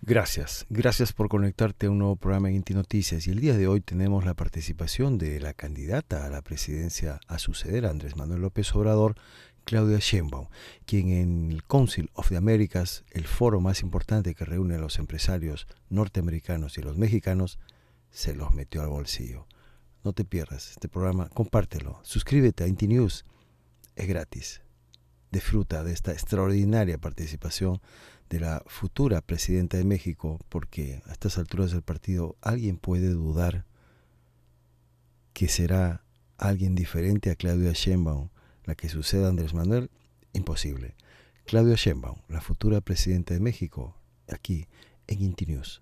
Gracias por conectarte a un nuevo programa en Inti Noticias. Y el día de hoy tenemos la participación de la candidata a la presidencia a suceder a Andrés Manuel López Obrador, Claudia Sheinbaum, quien en el Council of the Americas, el foro más importante que reúne a los empresarios norteamericanos y los mexicanos, se los metió al bolsillo. No te pierdas este programa, compártelo, suscríbete a Inti News, es gratis. Disfruta de esta extraordinaria participación de la futura presidenta de México, porque a estas alturas del partido alguien puede dudar que será alguien diferente a Claudia Sheinbaum la que suceda a Andrés Manuel. Imposible. Claudia Sheinbaum, la futura presidenta de México, aquí en Inti News.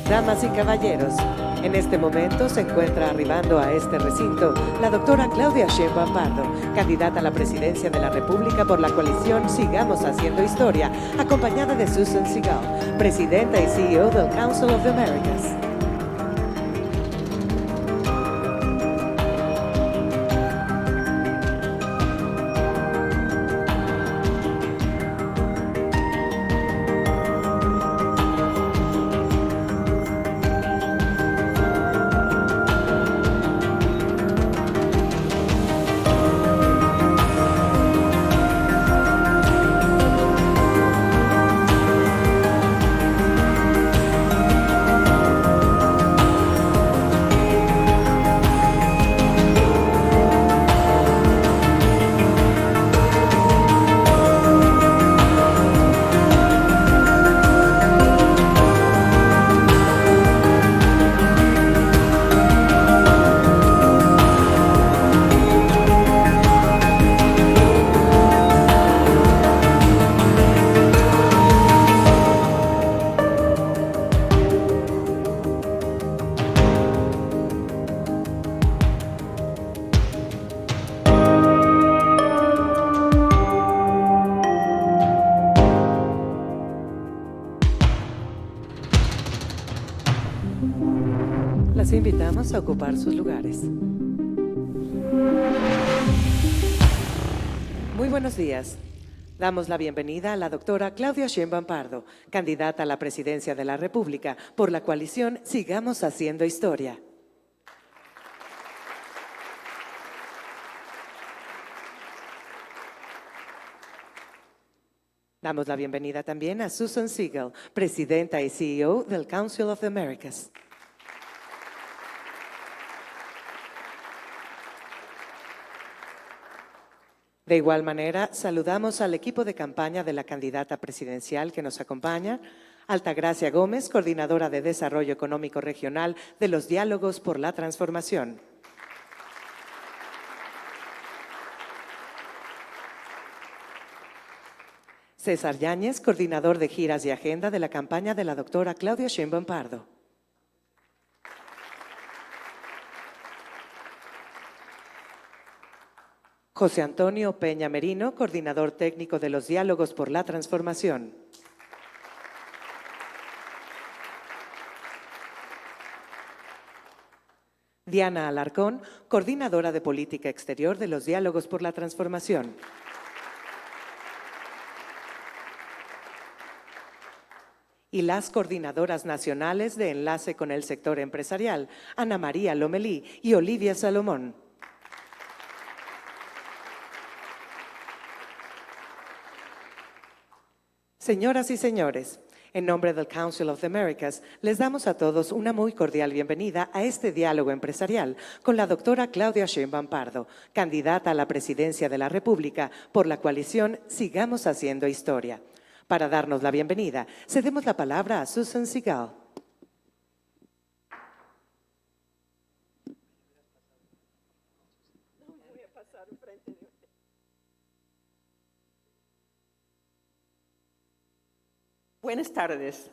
Damas y caballeros, en este momento se encuentra arribando a este recinto la doctora Claudia Sheinbaum Pardo, candidata a la presidencia de la República por la coalición Sigamos Haciendo Historia, acompañada de Susan Segal, presidenta y CEO del Council of the Americas. Las invitamos a ocupar sus lugares. Muy buenos días. Damos la bienvenida a la doctora Claudia Sheinbaum Pardo, candidata a la presidencia de la República por la coalición Sigamos Haciendo Historia. Damos la bienvenida también a Susan Segal, presidenta y CEO del Council of the Americas. De igual manera, saludamos al equipo de campaña de la candidata presidencial que nos acompaña, Altagracia Gómez, coordinadora de Desarrollo Económico Regional de los Diálogos por la Transformación. César Yáñez, coordinador de giras y agenda de la campaña de la doctora Claudia Sheinbaum Pardo. José Antonio Peña Merino, coordinador técnico de los Diálogos por la Transformación. Diana Alarcón, coordinadora de Política Exterior de los Diálogos por la Transformación. Y las coordinadoras nacionales de Enlace con el Sector Empresarial, Ana María Lomelí y Olivia Salomón. Señoras y señores, en nombre del Council of the Americas, les damos a todos una muy cordial bienvenida a este diálogo empresarial con la doctora Claudia Sheinbaum Pardo, candidata a la presidencia de la República por la coalición Sigamos Haciendo Historia. Para darnos la bienvenida, cedemos la palabra a Susan Segal. Buenas tardes,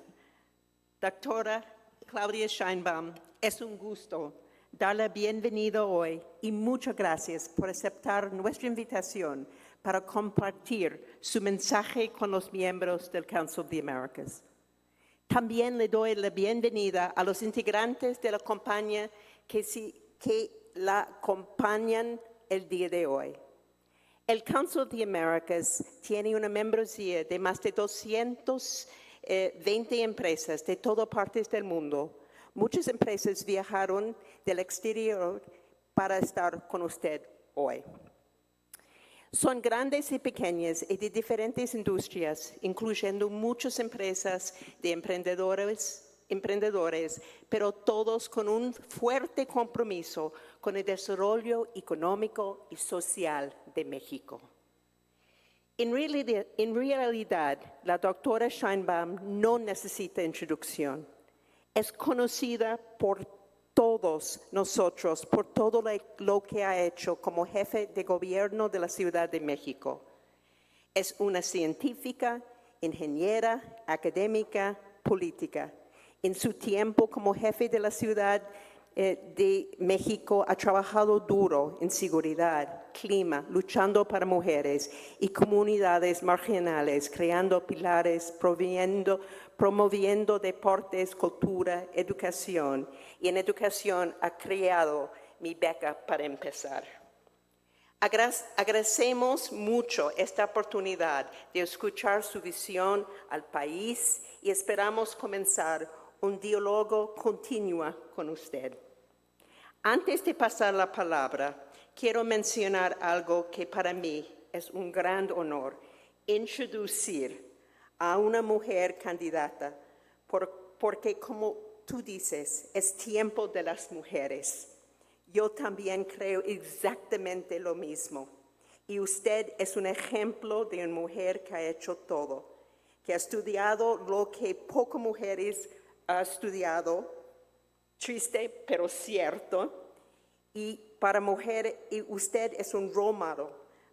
doctora Claudia Sheinbaum. Es un gusto darle bienvenida hoy y muchas gracias por aceptar nuestra invitación para compartir su mensaje con los miembros del Council of the Americas. También le doy la bienvenida a los integrantes de la compañía que la acompañan el día de hoy. El Council of the Americas tiene una membresía de más de 220 empresas de todas partes del mundo. Muchas empresas viajaron del exterior para estar con usted hoy. Son grandes y pequeñas y de diferentes industrias, incluyendo muchas empresas de emprendedores, pero todos con un fuerte compromiso con el desarrollo económico y social de México. En realidad, la doctora Sheinbaum no necesita introducción. Es conocida por todos nosotros, por todo lo que ha hecho como jefe de gobierno de la Ciudad de México. Es una científica, ingeniera, académica, política. En su tiempo como jefe de la Ciudad de México ha trabajado duro en seguridad, clima, luchando para mujeres y comunidades marginales, creando pilares, promoviendo deportes, cultura, educación. Y en educación ha creado mi beca para empezar. Agradecemos mucho esta oportunidad de escuchar su visión al país y esperamos comenzar un diálogo continuo con usted. Antes de pasar la palabra, quiero mencionar algo que para mí es un gran honor, introducir a una mujer candidata, porque como tú dices, es tiempo de las mujeres. Yo también creo exactamente lo mismo. Y usted es un ejemplo de una mujer que ha hecho todo, que ha estudiado lo que pocas mujeres ha estudiado, triste pero cierto, y para mujeres, y usted es un role model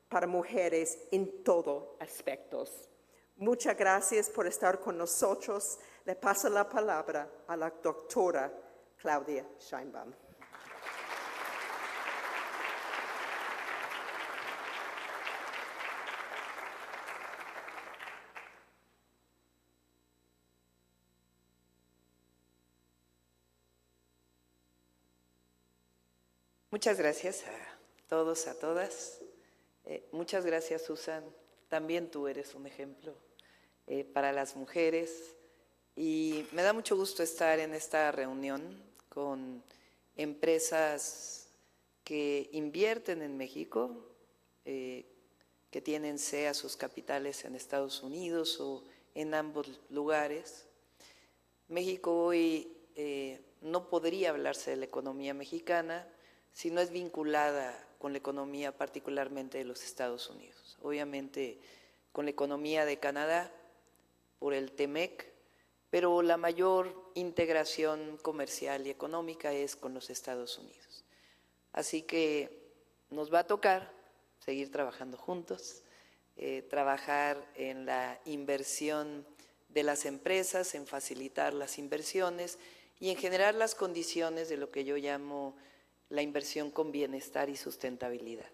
para mujeres en todos aspectos. Muchas gracias por estar con nosotros. Le paso la palabra a la doctora Claudia Sheinbaum. Muchas gracias a todos, a todas. Muchas gracias, Susan. También tú eres un ejemplo para las mujeres. Y me da mucho gusto estar en esta reunión con empresas que invierten en México, que tienen sede a sus capitales en Estados Unidos o en ambos lugares. México hoy no podría hablarse de la economía mexicana si no es vinculada con la economía particularmente de los Estados Unidos. Obviamente con la economía de Canadá por el TEMEC, pero la mayor integración comercial y económica es con los Estados Unidos. Así que nos va a tocar seguir trabajando juntos, trabajar en la inversión de las empresas, en facilitar las inversiones y en generar las condiciones de lo que yo llamo la inversión con bienestar y sustentabilidad.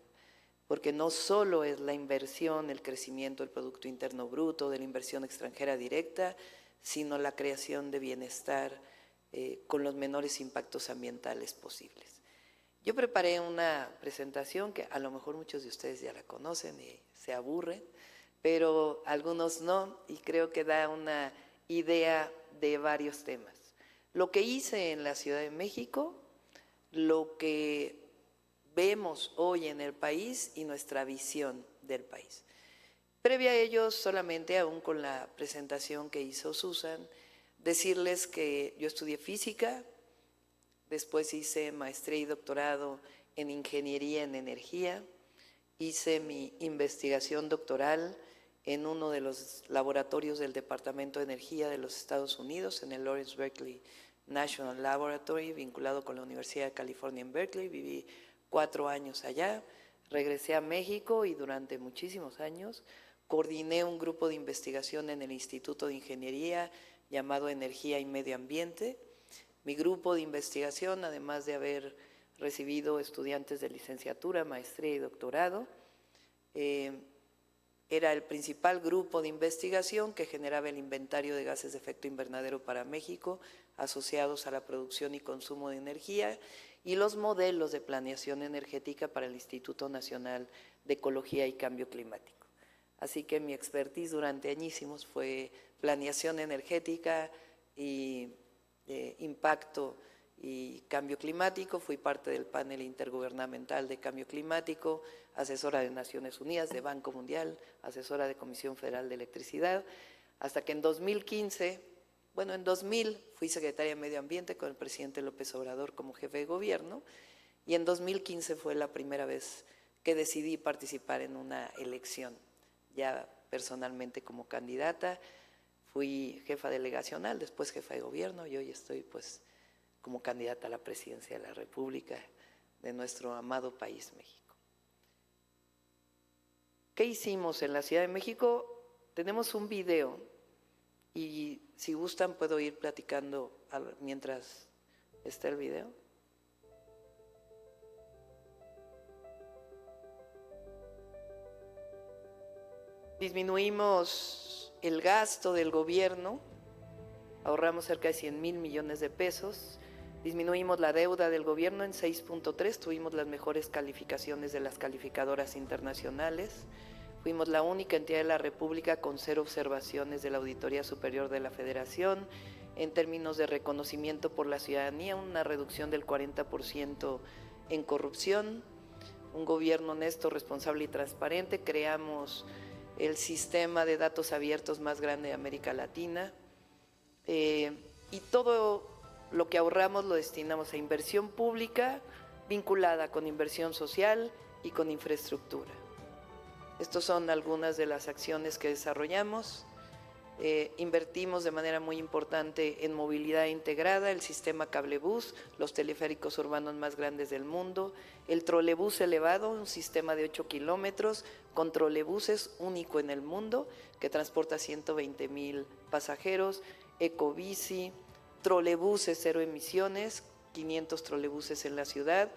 Porque no solo es la inversión, el crecimiento del Producto Interno Bruto, de la inversión extranjera directa, sino la creación de bienestar con los menores impactos ambientales posibles. Yo preparé una presentación que a lo mejor muchos de ustedes ya la conocen y se aburren, pero algunos no, y creo que da una idea de varios temas. Lo que hice en la Ciudad de México, lo que vemos hoy en el país y nuestra visión del país. Previa a ello, solamente aún con la presentación que hizo Susan, decirles que yo estudié física, después hice maestría y doctorado en ingeniería en energía, hice mi investigación doctoral en uno de los laboratorios del Departamento de Energía de los Estados Unidos, en el Lawrence Berkeley National Laboratory, vinculado con la Universidad de California en Berkeley. Viví 4 años allá, regresé a México y durante muchísimos años coordiné un grupo de investigación en el Instituto de Ingeniería llamado Energía y Medio Ambiente. Mi grupo de investigación, además de haber recibido estudiantes de licenciatura, maestría y doctorado, era el principal grupo de investigación que generaba el inventario de gases de efecto invernadero para México asociados a la producción y consumo de energía y los modelos de planeación energética para el Instituto Nacional de Ecología y Cambio Climático. Así que mi expertise durante añísimos fue planeación energética y impacto y cambio climático. Fui parte del panel intergubernamental de cambio climático, asesora de Naciones Unidas, de Banco Mundial, asesora de Comisión Federal de Electricidad, hasta que en 2015, en 2000 fui secretaria de Medio Ambiente con el presidente López Obrador como jefe de gobierno, y en 2015 fue la primera vez que decidí participar en una elección, ya personalmente como candidata. Fui jefa delegacional, después jefa de gobierno y hoy estoy pues como candidata a la presidencia de la República de nuestro amado país, México. ¿Qué hicimos en la Ciudad de México? Tenemos un video y si gustan puedo ir platicando mientras está el video. Disminuimos el gasto del gobierno, ahorramos cerca de 100,000 millones de pesos, disminuimos la deuda del gobierno en 6.3, tuvimos las mejores calificaciones de las calificadoras internacionales, fuimos la única entidad de la República con 0 observaciones de la Auditoría Superior de la Federación, en términos de reconocimiento por la ciudadanía, una reducción del 40% en corrupción, un gobierno honesto, responsable y transparente. Creamos el sistema de datos abiertos más grande de América Latina, y todo lo que ahorramos lo destinamos a inversión pública vinculada con inversión social y con infraestructura. Estas son algunas de las acciones que desarrollamos. Invertimos de manera muy importante en movilidad integrada, el sistema cablebús, los teleféricos urbanos más grandes del mundo, el trolebús elevado, un sistema de 8 kilómetros con trolebuses único en el mundo que transporta 120,000 pasajeros, ecobici, trolebuses 0 emisiones, 500 trolebuses en la ciudad,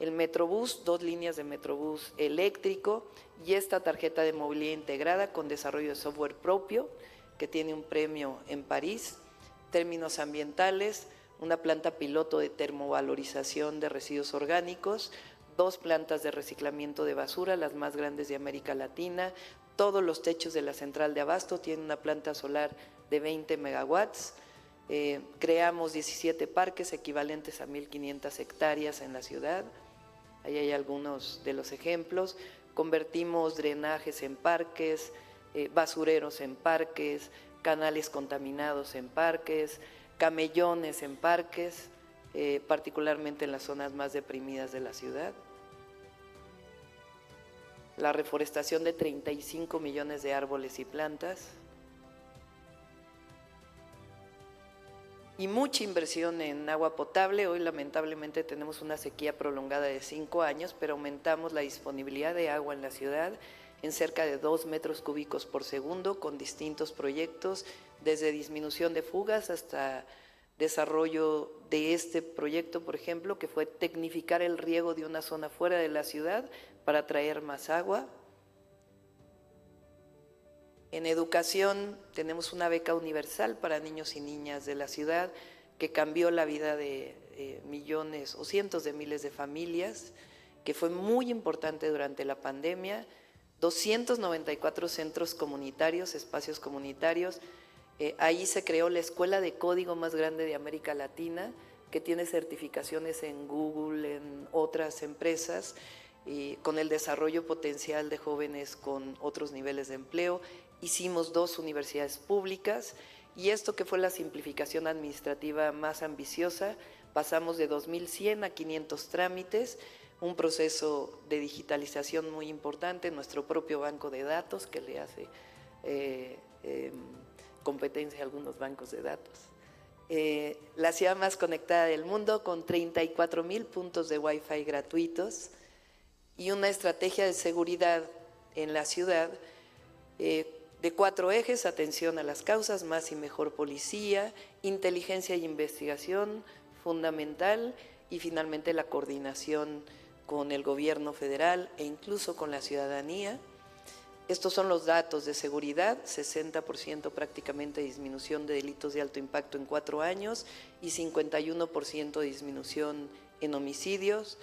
el Metrobús, 2 líneas de Metrobús eléctrico y esta tarjeta de movilidad integrada con desarrollo de software propio que tiene un premio en París. Términos ambientales, una planta piloto de termovalorización de residuos orgánicos, 2 plantas de reciclamiento de basura, las más grandes de América Latina, todos los techos de la central de abasto tienen una planta solar de 20 megawatts, creamos 17 parques equivalentes a 1,500 hectáreas en la ciudad, ahí hay algunos de los ejemplos, convertimos drenajes en parques, basureros en parques, canales contaminados en parques, camellones en parques, particularmente en las zonas más deprimidas de la ciudad. La reforestación de 35 millones de árboles y plantas. Y mucha inversión en agua potable. Hoy lamentablemente tenemos una sequía prolongada de 5 años, pero aumentamos la disponibilidad de agua en la ciudad en cerca de 2 metros cúbicos por segundo con distintos proyectos, desde disminución de fugas hasta desarrollo de este proyecto, por ejemplo, que fue tecnificar el riego de una zona fuera de la ciudad para traer más agua. En educación tenemos una beca universal para niños y niñas de la ciudad que cambió la vida de millones o cientos de miles de familias, que fue muy importante durante la pandemia, 294 centros comunitarios, espacios comunitarios. Ahí se creó la escuela de código más grande de América Latina, que tiene certificaciones en Google, en otras empresas, y con el desarrollo potencial de jóvenes con otros niveles de empleo. Hicimos 2 universidades públicas, y esto que fue la simplificación administrativa más ambiciosa, pasamos de 2.100 a 500 trámites, un proceso de digitalización muy importante, nuestro propio banco de datos que le hace competencia a algunos bancos de datos. La ciudad más conectada del mundo, con 34,000 puntos de Wi-Fi gratuitos y una estrategia de seguridad en la ciudad de 4 ejes: atención a las causas, más y mejor policía, inteligencia y investigación fundamental, y finalmente la coordinación con el gobierno federal e incluso con la ciudadanía. Estos son los datos de seguridad: 60% prácticamente de disminución de delitos de alto impacto en 4 años y 51% de disminución en homicidios.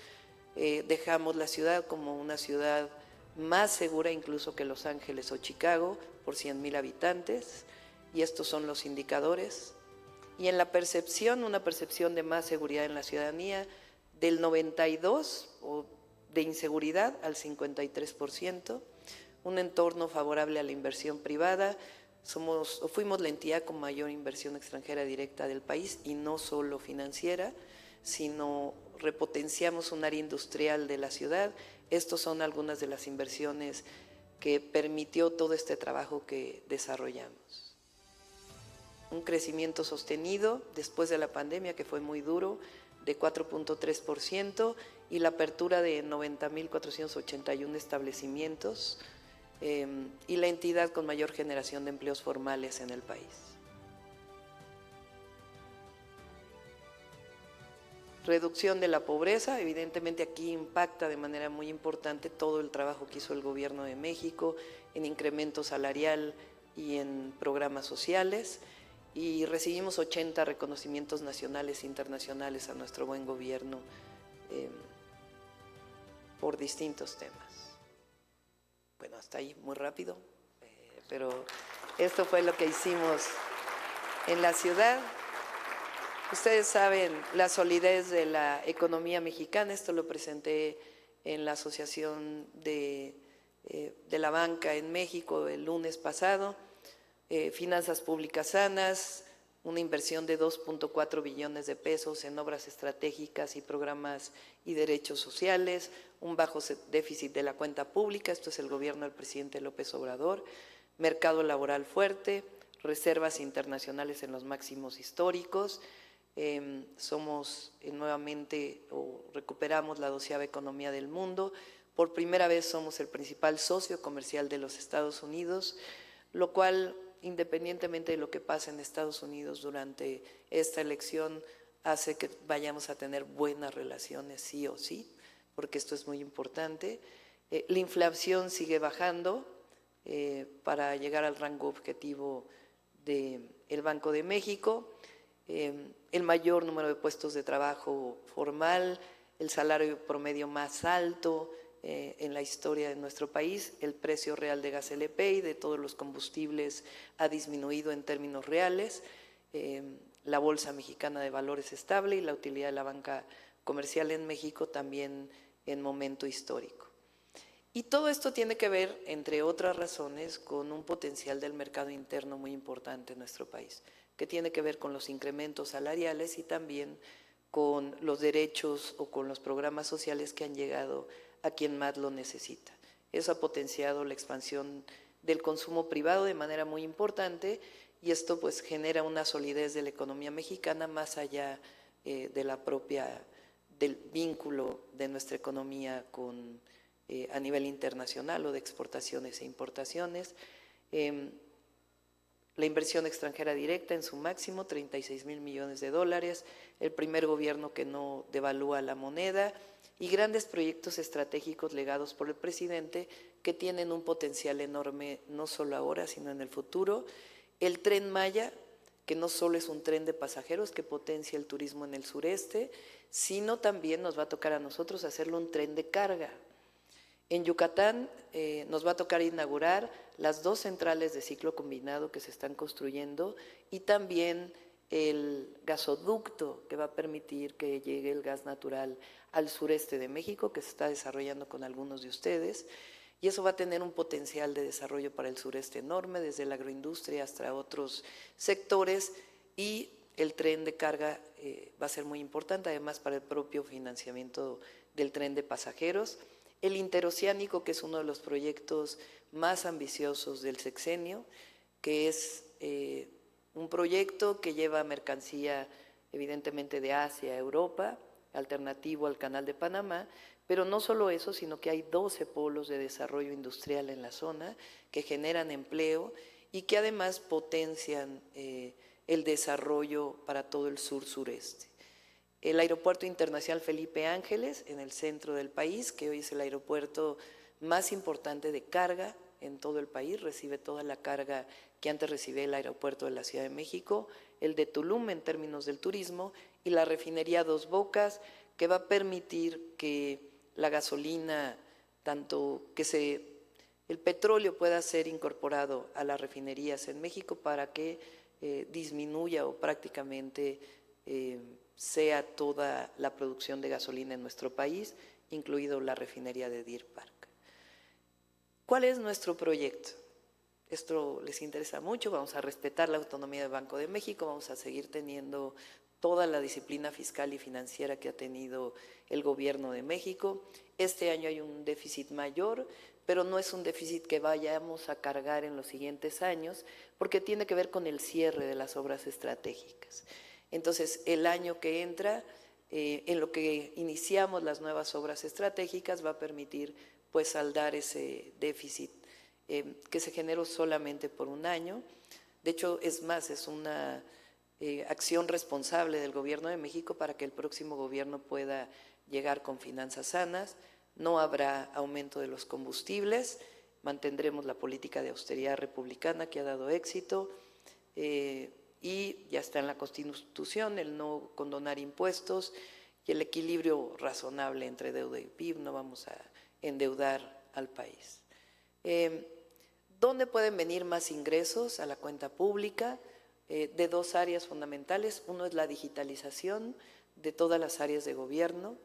Dejamos la ciudad como una ciudad más segura incluso que Los Ángeles o Chicago por 100,000 habitantes, y estos son los indicadores. Y en la percepción, una percepción de más seguridad en la ciudadanía, del 92% o de inseguridad al 53%, un entorno favorable a la inversión privada. Fuimos la entidad con mayor inversión extranjera directa del país, y no solo financiera, sino repotenciamos un área industrial de la ciudad. Estos son algunas de las inversiones que permitió todo este trabajo que desarrollamos. Un crecimiento sostenido después de la pandemia, que fue muy duro, de 4.3%, y la apertura de 90,481 establecimientos, y la entidad con mayor generación de empleos formales en el país. Reducción de la pobreza, evidentemente aquí impacta de manera muy importante todo el trabajo que hizo el Gobierno de México en incremento salarial y en programas sociales, y recibimos 80 reconocimientos nacionales e internacionales a nuestro buen gobierno por distintos temas. Bueno, hasta ahí muy rápido, pero esto fue lo que hicimos en la ciudad. Ustedes saben la solidez de la economía mexicana, esto lo presenté en la Asociación de la Banca en México el lunes pasado. Finanzas públicas sanas, una inversión de 2.4 billones de pesos en obras estratégicas y programas y derechos sociales, un bajo déficit de la cuenta pública, esto es el gobierno del presidente López Obrador, mercado laboral fuerte, reservas internacionales en los máximos históricos. Somos nuevamente, o recuperamos la 12ª economía del mundo. Por primera vez somos el principal socio comercial de los Estados Unidos, lo cual, independientemente de lo que pase en Estados Unidos durante esta elección, hace que vayamos a tener buenas relaciones sí o sí, porque esto es muy importante. La inflación sigue bajando para llegar al rango objetivo del Banco de México. El mayor número de puestos de trabajo formal, el salario promedio más alto en la historia de nuestro país, el precio real de gas LP y de todos los combustibles ha disminuido en términos reales, la Bolsa Mexicana de Valores estable y la utilidad de la banca comercial en México también en momento histórico. Y todo esto tiene que ver, entre otras razones, con un potencial del mercado interno muy importante en nuestro país, que tiene que ver con los incrementos salariales y también con los derechos o con los programas sociales que han llegado a quien más lo necesita. Eso ha potenciado la expansión del consumo privado de manera muy importante, y esto pues genera una solidez de la economía mexicana más allá del vínculo de nuestra economía con a nivel internacional o de exportaciones e importaciones. La inversión extranjera directa en su máximo, 36,000 millones de dólares, el primer gobierno que no devalúa la moneda, y grandes proyectos estratégicos legados por el presidente que tienen un potencial enorme, no solo ahora, sino en el futuro. El Tren Maya, que no solo es un tren de pasajeros que potencia el turismo en el sureste, sino también nos va a tocar a nosotros hacerlo un tren de carga. En Yucatán nos va a tocar inaugurar las 2 centrales de ciclo combinado que se están construyendo y también el gasoducto que va a permitir que llegue el gas natural al sureste de México, que se está desarrollando con algunos de ustedes, y eso va a tener un potencial de desarrollo para el sureste enorme, desde la agroindustria hasta otros sectores, y el tren de carga va a ser muy importante, además para el propio financiamiento del tren de pasajeros. El interoceánico, que es uno de los proyectos más ambiciosos del sexenio, que es un proyecto que lleva mercancía evidentemente de Asia a Europa, alternativo al Canal de Panamá, pero no solo eso, sino que hay 12 polos de desarrollo industrial en la zona que generan empleo y que además potencian el desarrollo para todo el sur-sureste. El Aeropuerto Internacional Felipe Ángeles, en el centro del país, que hoy es el aeropuerto más importante de carga en todo el país, recibe toda la carga que antes recibía el aeropuerto de la Ciudad de México, el de Tulum en términos del turismo, y la refinería Dos Bocas, que va a permitir que la gasolina, el petróleo pueda ser incorporado a las refinerías en México para que disminuya o prácticamente sea toda la producción de gasolina en nuestro país, incluido la refinería de Deer Park. ¿Cuál es nuestro proyecto? Esto les interesa mucho, vamos a respetar la autonomía del Banco de México, vamos a seguir teniendo toda la disciplina fiscal y financiera que ha tenido el gobierno de México. Este año hay un déficit mayor, pero no es un déficit que vayamos a cargar en los siguientes años, porque tiene que ver con el cierre de las obras estratégicas. Entonces, el año que entra, en lo que iniciamos las nuevas obras estratégicas, va a permitir pues saldar ese déficit que se generó solamente por un año. De hecho, es más, es una acción responsable del Gobierno de México para que el próximo gobierno pueda llegar con finanzas sanas. No habrá aumento de los combustibles, mantendremos la política de austeridad republicana que ha dado éxito, y ya está en la Constitución el no condonar impuestos y el equilibrio razonable entre deuda y PIB, no vamos a endeudar al país. ¿Dónde pueden venir más ingresos a la cuenta pública? De 2 áreas fundamentales. Uno es la digitalización de todas las áreas de gobierno,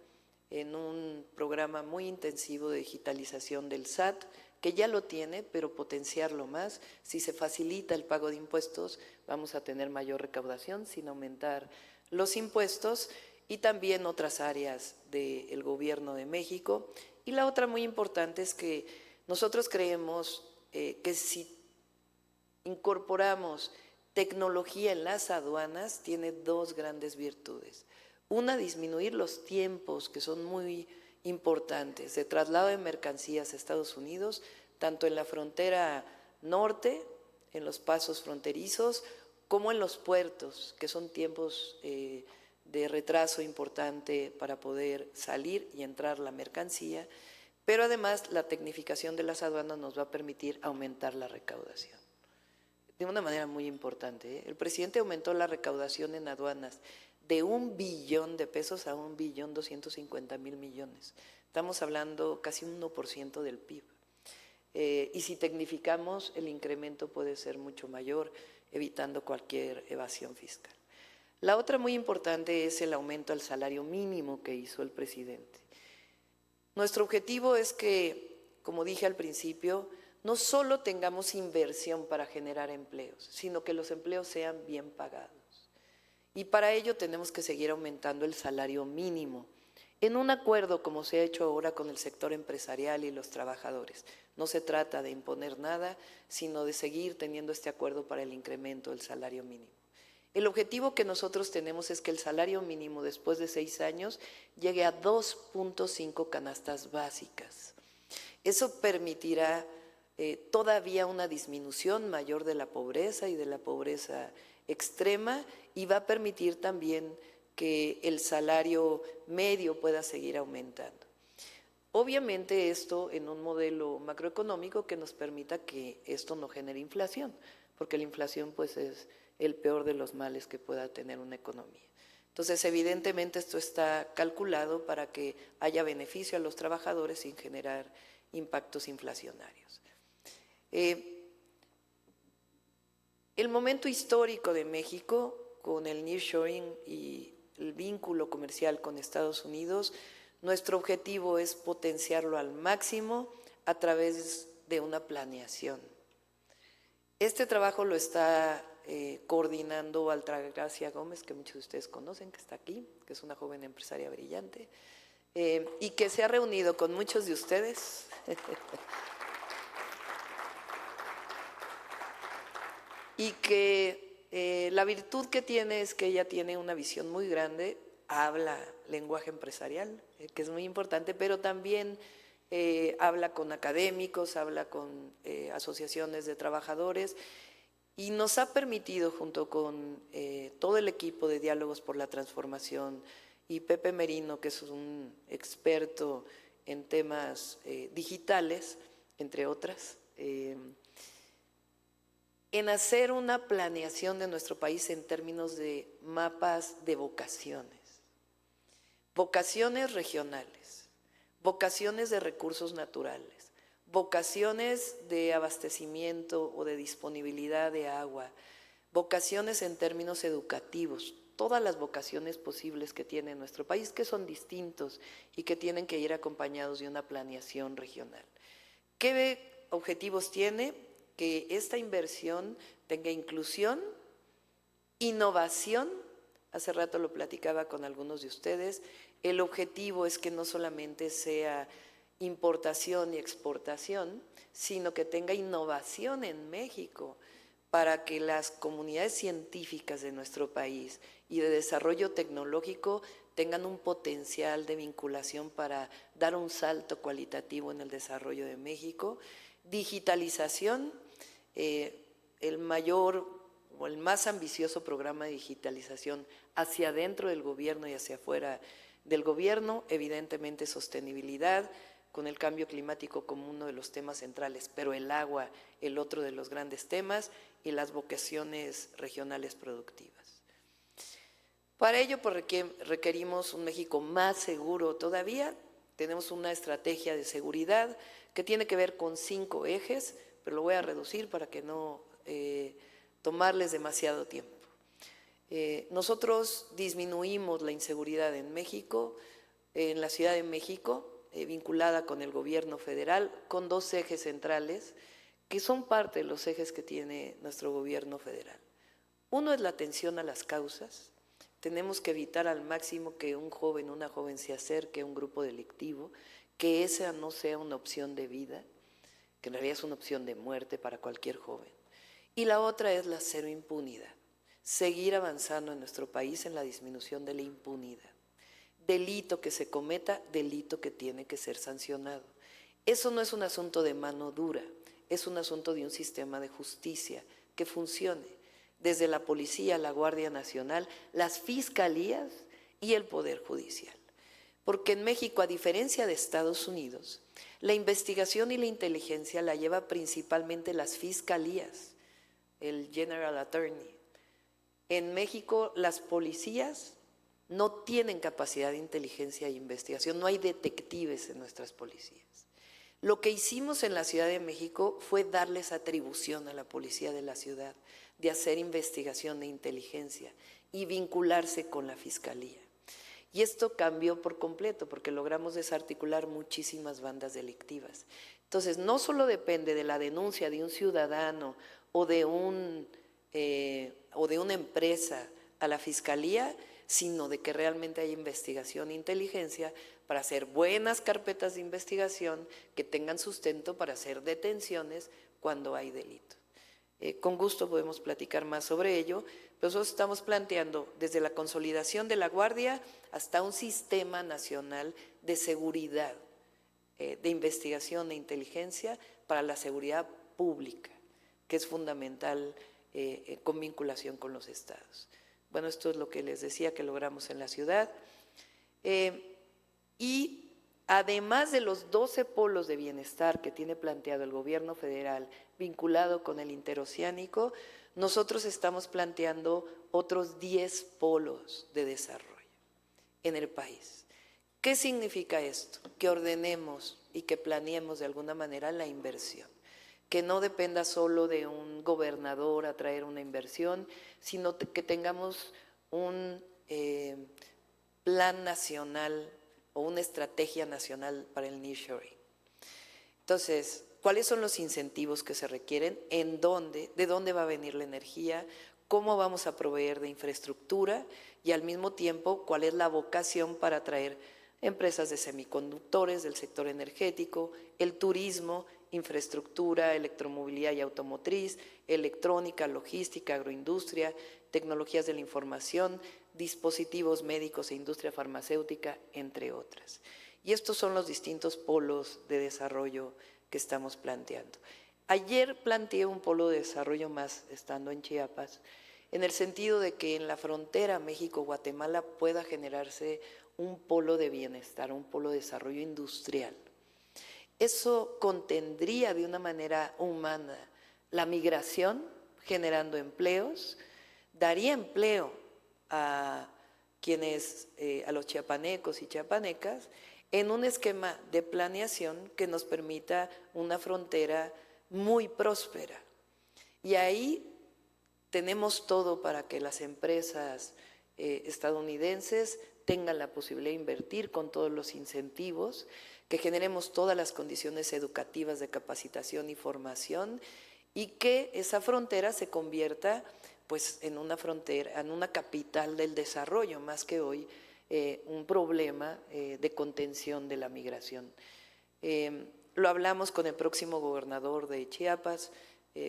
en un programa muy intensivo de digitalización del SAT, que ya lo tiene, pero potenciarlo más. Si se facilita el pago de impuestos, vamos a tener mayor recaudación sin aumentar los impuestos, y también otras áreas del Gobierno de México. Y la otra muy importante es que nosotros creemos que si incorporamos tecnología en las aduanas, tiene 2 grandes virtudes. Una, disminuir los tiempos, que son muy importantes, de traslado de mercancías a Estados Unidos, tanto en la frontera norte, en los pasos fronterizos, como en los puertos, que son tiempos de retraso importante para poder salir y entrar la mercancía, pero además la tecnificación de las aduanas nos va a permitir aumentar la recaudación de una manera muy importante. El presidente aumentó la recaudación en aduanas de $1 billón a $1.250.000.000.000. Estamos hablando casi un 1% del PIB. Y si tecnificamos, el incremento puede ser mucho mayor, evitando cualquier evasión fiscal. La otra muy importante es el aumento al salario mínimo que hizo el presidente. Nuestro objetivo es que, como dije al principio, no solo tengamos inversión para generar empleos, sino que los empleos sean bien pagados. Y para ello tenemos que seguir aumentando el salario mínimo, en un acuerdo como se ha hecho ahora con el sector empresarial y los trabajadores. No se trata de imponer nada, sino de seguir teniendo este acuerdo para el incremento del salario mínimo. El objetivo que nosotros tenemos es que el salario mínimo después de 6 años llegue a 2.5 canastas básicas. Eso permitirá todavía una disminución mayor de la pobreza y de la pobreza extrema, y va a permitir también que el salario medio pueda seguir aumentando. Obviamente esto en un modelo macroeconómico que nos permita que esto no genere inflación, porque la inflación pues es el peor de los males que pueda tener una economía. Entonces, evidentemente esto está calculado para que haya beneficio a los trabajadores sin generar impactos inflacionarios. El momento histórico de México con el nearshoring y el vínculo comercial con Estados Unidos, nuestro objetivo es potenciarlo al máximo a través de una planeación. Este trabajo lo está coordinando Altagracia Gómez, que muchos de ustedes conocen, que está aquí, que es una joven empresaria brillante, y que se ha reunido con muchos de ustedes. Y que la virtud que tiene es que ella tiene una visión muy grande, habla lenguaje empresarial, que es muy importante, pero también habla con académicos, habla con asociaciones de trabajadores, y nos ha permitido, junto con todo el equipo de Diálogos por la Transformación y Pepe Merino, que es un experto en temas digitales, entre otras, en hacer una planeación de nuestro país en términos de mapas de vocaciones, vocaciones regionales, vocaciones de recursos naturales, vocaciones de abastecimiento o de disponibilidad de agua, vocaciones en términos educativos, todas las vocaciones posibles que tiene nuestro país, que son distintos y que tienen que ir acompañados de una planeación regional. ¿Qué objetivos tiene? Que esta inversión tenga inclusión, innovación. Hace rato lo platicaba con algunos de ustedes. El objetivo es que no solamente sea importación y exportación, sino que tenga innovación en México para que las comunidades científicas de nuestro país y de desarrollo tecnológico tengan un potencial de vinculación para dar un salto cualitativo en el desarrollo de México. Digitalización, el mayor o el más ambicioso programa de digitalización hacia adentro del gobierno y hacia afuera del gobierno, evidentemente sostenibilidad, con el cambio climático como uno de los temas centrales, pero el agua, el otro de los grandes temas, y las vocaciones regionales productivas. Para ello, pues, requerimos un México más seguro todavía. Tenemos una estrategia de seguridad que tiene que ver con 5 ejes, pero lo voy a reducir para que no tomarles demasiado tiempo. Nosotros disminuimos la inseguridad en México, en la Ciudad de México, vinculada con el gobierno federal, con 2 ejes centrales, que son parte de los ejes que tiene nuestro gobierno federal. Uno es la atención a las causas. Tenemos que evitar al máximo que un joven, una joven se acerque a un grupo delictivo, que esa no sea una opción de vida, que en realidad es una opción de muerte para cualquier joven. Y la otra es la cero impunidad, seguir avanzando en nuestro país en la disminución de la impunidad. Delito que se cometa, delito que tiene que ser sancionado. Eso no es un asunto de mano dura, es un asunto de un sistema de justicia que funcione, desde la policía, la Guardia Nacional, las fiscalías y el Poder Judicial. Porque en México, a diferencia de Estados Unidos, la investigación y la inteligencia la lleva principalmente las fiscalías, el General Attorney. En México, las policías no tienen capacidad de inteligencia e investigación, no hay detectives en nuestras policías. Lo que hicimos en la Ciudad de México fue darles atribución a la policía de la ciudad de hacer investigación e inteligencia y vincularse con la fiscalía. Y esto cambió por completo porque logramos desarticular muchísimas bandas delictivas. Entonces, no solo depende de la denuncia de un ciudadano o de una empresa a la fiscalía, sino de que realmente haya investigación e inteligencia para hacer buenas carpetas de investigación que tengan sustento para hacer detenciones cuando hay delito. Con gusto podemos platicar más sobre ello, pero nosotros estamos planteando desde la consolidación de la Guardia hasta un sistema nacional de seguridad, de investigación e inteligencia para la seguridad pública, que es fundamental con vinculación con los estados. Bueno, esto es lo que les decía que logramos en la ciudad. Y además de los 12 polos de bienestar que tiene planteado el gobierno federal vinculado con el interoceánico, nosotros estamos planteando otros 10 polos de desarrollo en el país. ¿Qué significa esto? Que ordenemos y que planeemos de alguna manera la inversión, que no dependa solo de un gobernador atraer una inversión, sino que tengamos un plan nacional o una estrategia nacional para el nearshoring. Entonces, ¿cuáles son los incentivos que se requieren? ¿En dónde? ¿De dónde va a venir la energía? ¿Cómo vamos a proveer de infraestructura? Y al mismo tiempo, ¿cuál es la vocación para atraer empresas de semiconductores, del sector energético, el turismo, infraestructura, electromovilidad y automotriz, electrónica, logística, agroindustria, tecnologías de la información, dispositivos médicos e industria farmacéutica, entre otras? Y estos son los distintos polos de desarrollo que estamos planteando. Ayer planteé un polo de desarrollo más estando en Chiapas, en el sentido de que en la frontera México-Guatemala pueda generarse un polo de bienestar, un polo de desarrollo industrial. Eso contendría de una manera humana la migración, generando empleos, daría empleo a quienes, a los chiapanecos y chiapanecas, en un esquema de planeación que nos permita una frontera muy próspera. Y ahí tenemos todo para que las empresas estadounidenses tengan la posibilidad de invertir con todos los incentivos, que generemos todas las condiciones educativas de capacitación y formación y que esa frontera se convierta pues en una frontera, en una capital del desarrollo, más que hoy un problema de contención de la migración. Lo hablamos con el próximo gobernador de Chiapas,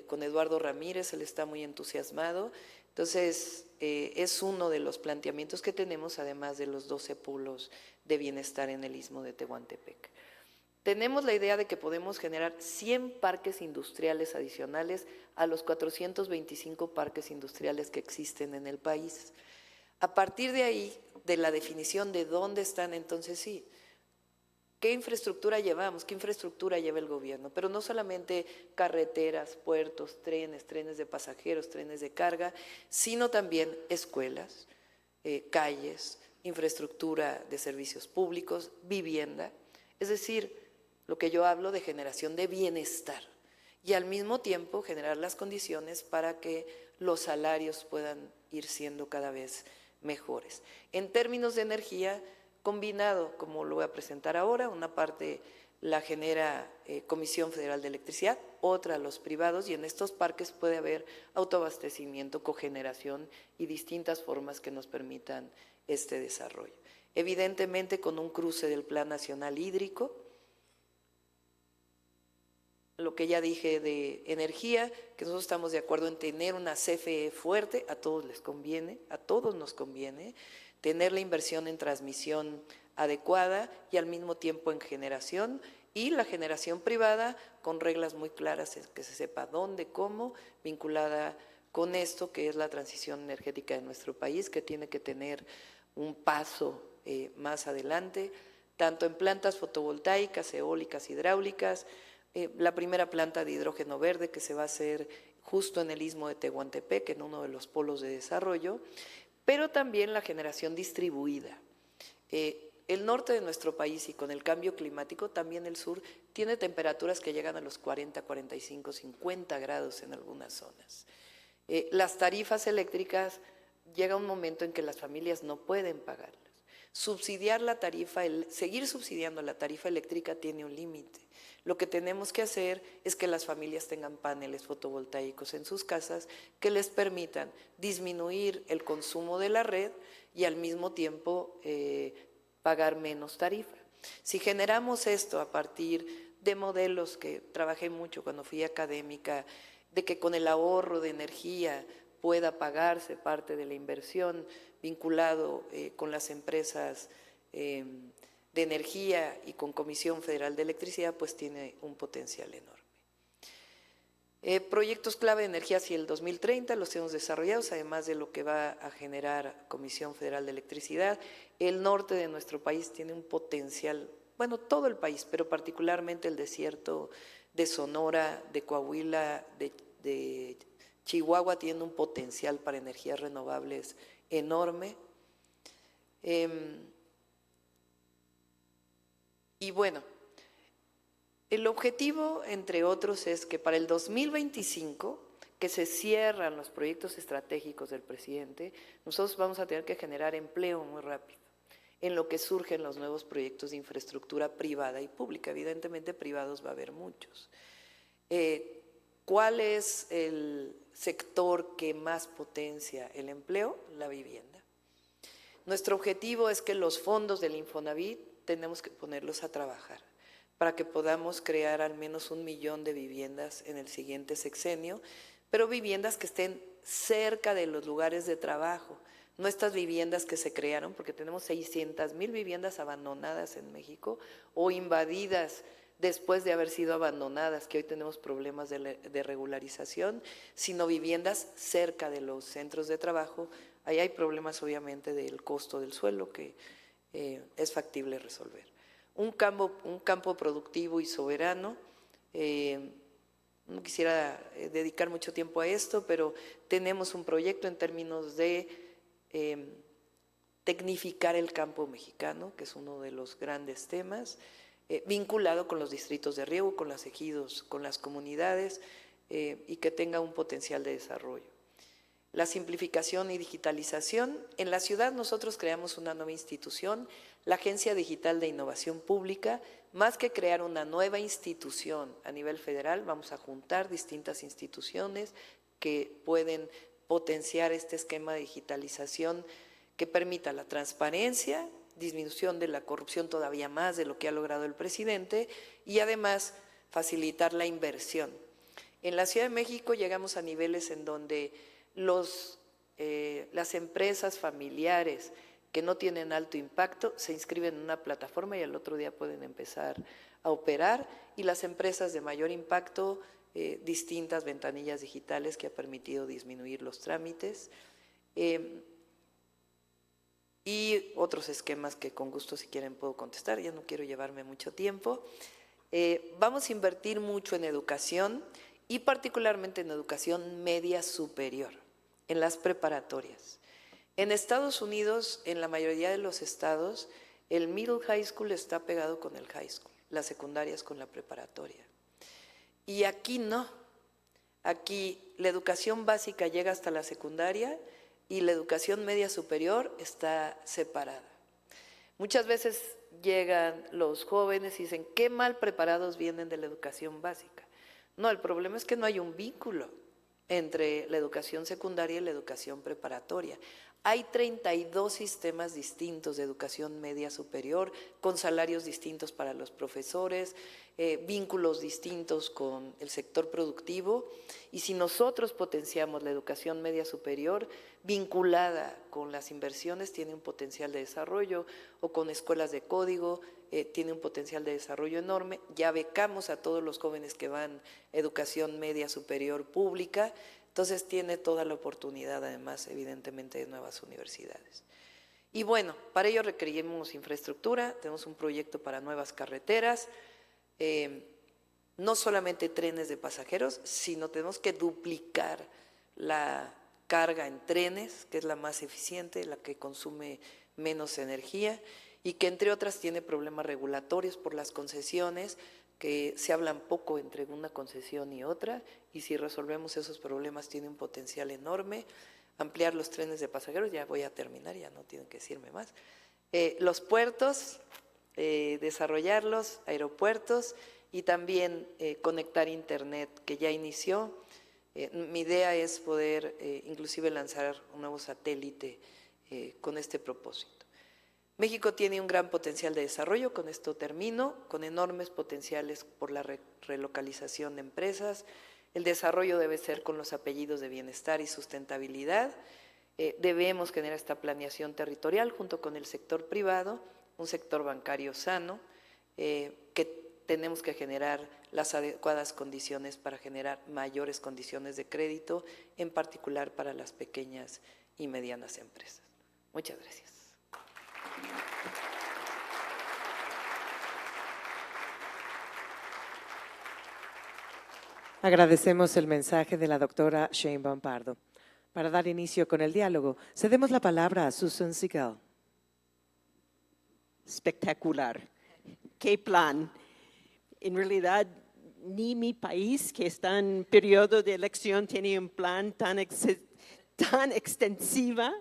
con Eduardo Ramírez, él está muy entusiasmado. Entonces, es uno de los planteamientos que tenemos, además de los 12 polos de bienestar en el Istmo de Tehuantepec. Tenemos la idea de que podemos generar 100 parques industriales adicionales a los 425 parques industriales que existen en el país. A partir de ahí, de la definición de dónde están, entonces sí, ¿qué infraestructura llevamos? ¿Qué infraestructura lleva el gobierno? Pero no solamente carreteras, puertos, trenes de pasajeros, trenes de carga, sino también escuelas, calles, infraestructura de servicios públicos, vivienda, es decir, lo que yo hablo de generación de bienestar y al mismo tiempo generar las condiciones para que los salarios puedan ir siendo cada vez mejores. En términos de energía, combinado, como lo voy a presentar ahora, una parte la genera Comisión Federal de Electricidad, otra los privados, y en estos parques puede haber autoabastecimiento, cogeneración y distintas formas que nos permitan este desarrollo. Evidentemente con un cruce del Plan Nacional Hídrico, lo que ya dije de energía, que nosotros estamos de acuerdo en tener una CFE fuerte, a todos les conviene, a todos nos conviene, tener la inversión en transmisión adecuada y al mismo tiempo en generación, y la generación privada con reglas muy claras, que se sepa dónde, cómo, vinculada con esto que es la transición energética de nuestro país, que tiene que tener un paso más adelante, tanto en plantas fotovoltaicas, eólicas, hidráulicas, la primera planta de hidrógeno verde que se va a hacer justo en el Istmo de Tehuantepec, en uno de los polos de desarrollo, pero también la generación distribuida. El norte de nuestro país y con el cambio climático, también el sur, tiene temperaturas que llegan a los 40, 45, 50 grados en algunas zonas. Las tarifas eléctricas, llega un momento en que las familias no pueden pagarlas. Subsidiar la tarifa, seguir subsidiando la tarifa eléctrica tiene un límite. Lo que tenemos que hacer es que las familias tengan paneles fotovoltaicos en sus casas que les permitan disminuir el consumo de la red y al mismo tiempo pagar menos tarifa. Si generamos esto a partir de modelos que trabajé mucho cuando fui académica, de que con el ahorro de energía pueda pagarse parte de la inversión vinculado con las empresas de energía y con Comisión Federal de Electricidad, pues tiene un potencial enorme. Proyectos clave de energía hacia el 2030 los tenemos desarrollados, además de lo que va a generar Comisión Federal de Electricidad. El norte de nuestro país tiene un potencial bueno, todo el país, pero particularmente el desierto de Sonora, de Coahuila, de Chihuahua tiene un potencial para energías renovables enorme. Y bueno, el objetivo, entre otros, es que para el 2025, que se cierran los proyectos estratégicos del presidente, nosotros vamos a tener que generar empleo muy rápido, en lo que surgen los nuevos proyectos de infraestructura privada y pública. Evidentemente, privados va a haber muchos. ¿Cuál es el sector que más potencia el empleo? La vivienda. Nuestro objetivo es que los fondos del Infonavit tenemos que ponerlos a trabajar para que podamos crear al menos 1 millón de viviendas en el siguiente sexenio, pero viviendas que estén cerca de los lugares de trabajo, no estas viviendas que se crearon, porque tenemos 600,000 viviendas abandonadas en México o invadidas después de haber sido abandonadas, que hoy tenemos problemas de regularización, sino viviendas cerca de los centros de trabajo. Ahí hay problemas obviamente del costo del suelo que es factible resolver. Un campo productivo y soberano. No quisiera dedicar mucho tiempo a esto, pero tenemos un proyecto en términos de tecnificar el campo mexicano, que es uno de los grandes temas, vinculado con los distritos de riego, con los ejidos, con las comunidades, y que tenga un potencial de desarrollo. La simplificación y digitalización. En la ciudad nosotros creamos una nueva institución, la Agencia Digital de Innovación Pública. Más que crear una nueva institución a nivel federal, vamos a juntar distintas instituciones que pueden potenciar este esquema de digitalización que permita la transparencia, disminución de la corrupción todavía más de lo que ha logrado el presidente y además facilitar la inversión. En la Ciudad de México llegamos a niveles en donde las empresas familiares que no tienen alto impacto se inscriben en una plataforma y al otro día pueden empezar a operar, y las empresas de mayor impacto, distintas ventanillas digitales que ha permitido disminuir los trámites y otros esquemas que con gusto si quieren puedo contestar, ya no quiero llevarme mucho tiempo. Vamos a invertir mucho en educación y particularmente en educación media superior, en las preparatorias. En Estados Unidos, en la mayoría de los estados, el middle high school está pegado con el high school, las secundarias con la preparatoria. Y aquí no, aquí la educación básica llega hasta la secundaria y la educación media superior está separada. Muchas veces llegan los jóvenes y dicen, qué mal preparados vienen de la educación básica. No, el problema es que no hay un vínculo entre la educación secundaria y la educación preparatoria. Hay 32 sistemas distintos de educación media superior, con salarios distintos para los profesores, vínculos distintos con el sector productivo, y si nosotros potenciamos la educación media superior, vinculada con las inversiones, tiene un potencial de desarrollo, o con escuelas de código, tiene un potencial de desarrollo enorme. Ya becamos a todos los jóvenes que van a educación media superior pública, entonces tiene toda la oportunidad, además, evidentemente, de nuevas universidades. Y bueno, para ello requerimos infraestructura, tenemos un proyecto para nuevas carreteras, no solamente trenes de pasajeros, sino tenemos que duplicar la carga en trenes, que es la más eficiente, la que consume menos energía y que entre otras tiene problemas regulatorios por las concesiones, que se hablan poco entre una concesión y otra, y si resolvemos esos problemas tiene un potencial enorme. Ampliar los trenes de pasajeros, ya voy a terminar, ya no tienen que decirme más. Los puertos, desarrollarlos, aeropuertos y también conectar internet, que ya inició. Mi idea es poder inclusive lanzar un nuevo satélite con este propósito. México tiene un gran potencial de desarrollo, con esto termino, con enormes potenciales por la relocalización de empresas. El desarrollo debe ser con los apellidos de bienestar y sustentabilidad. Debemos generar esta planeación territorial junto con el sector privado, un sector bancario sano, que tenemos que generar las adecuadas condiciones para generar mayores condiciones de crédito, en particular para las pequeñas y medianas empresas. Muchas gracias. Agradecemos el mensaje de la doctora Sheinbaum Pardo. Para dar inicio con el diálogo, cedemos la palabra a Susan Siegel. Espectacular. ¿Qué plan? En realidad, ni mi país, que está en periodo de elección, tiene un plan tan extensiva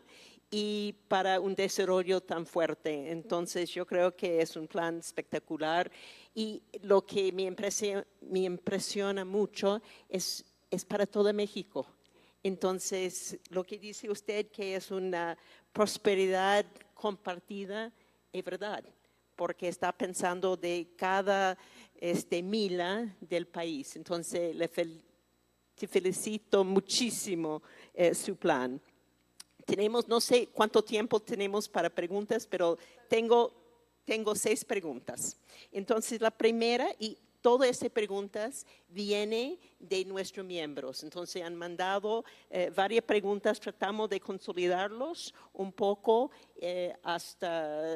y para un desarrollo tan fuerte. Entonces, yo creo que es un plan espectacular y lo que me impresiona mucho es para todo México. Entonces, lo que dice usted que es una prosperidad compartida, es verdad, porque está pensando de cada mila del país. Entonces, te felicito muchísimo su plan. Tenemos, no sé cuánto tiempo tenemos para preguntas, pero tengo 6 preguntas. Entonces, la primera, y todas estas preguntas vienen de nuestros miembros. Entonces, han mandado varias preguntas, tratamos de consolidarlos un poco hasta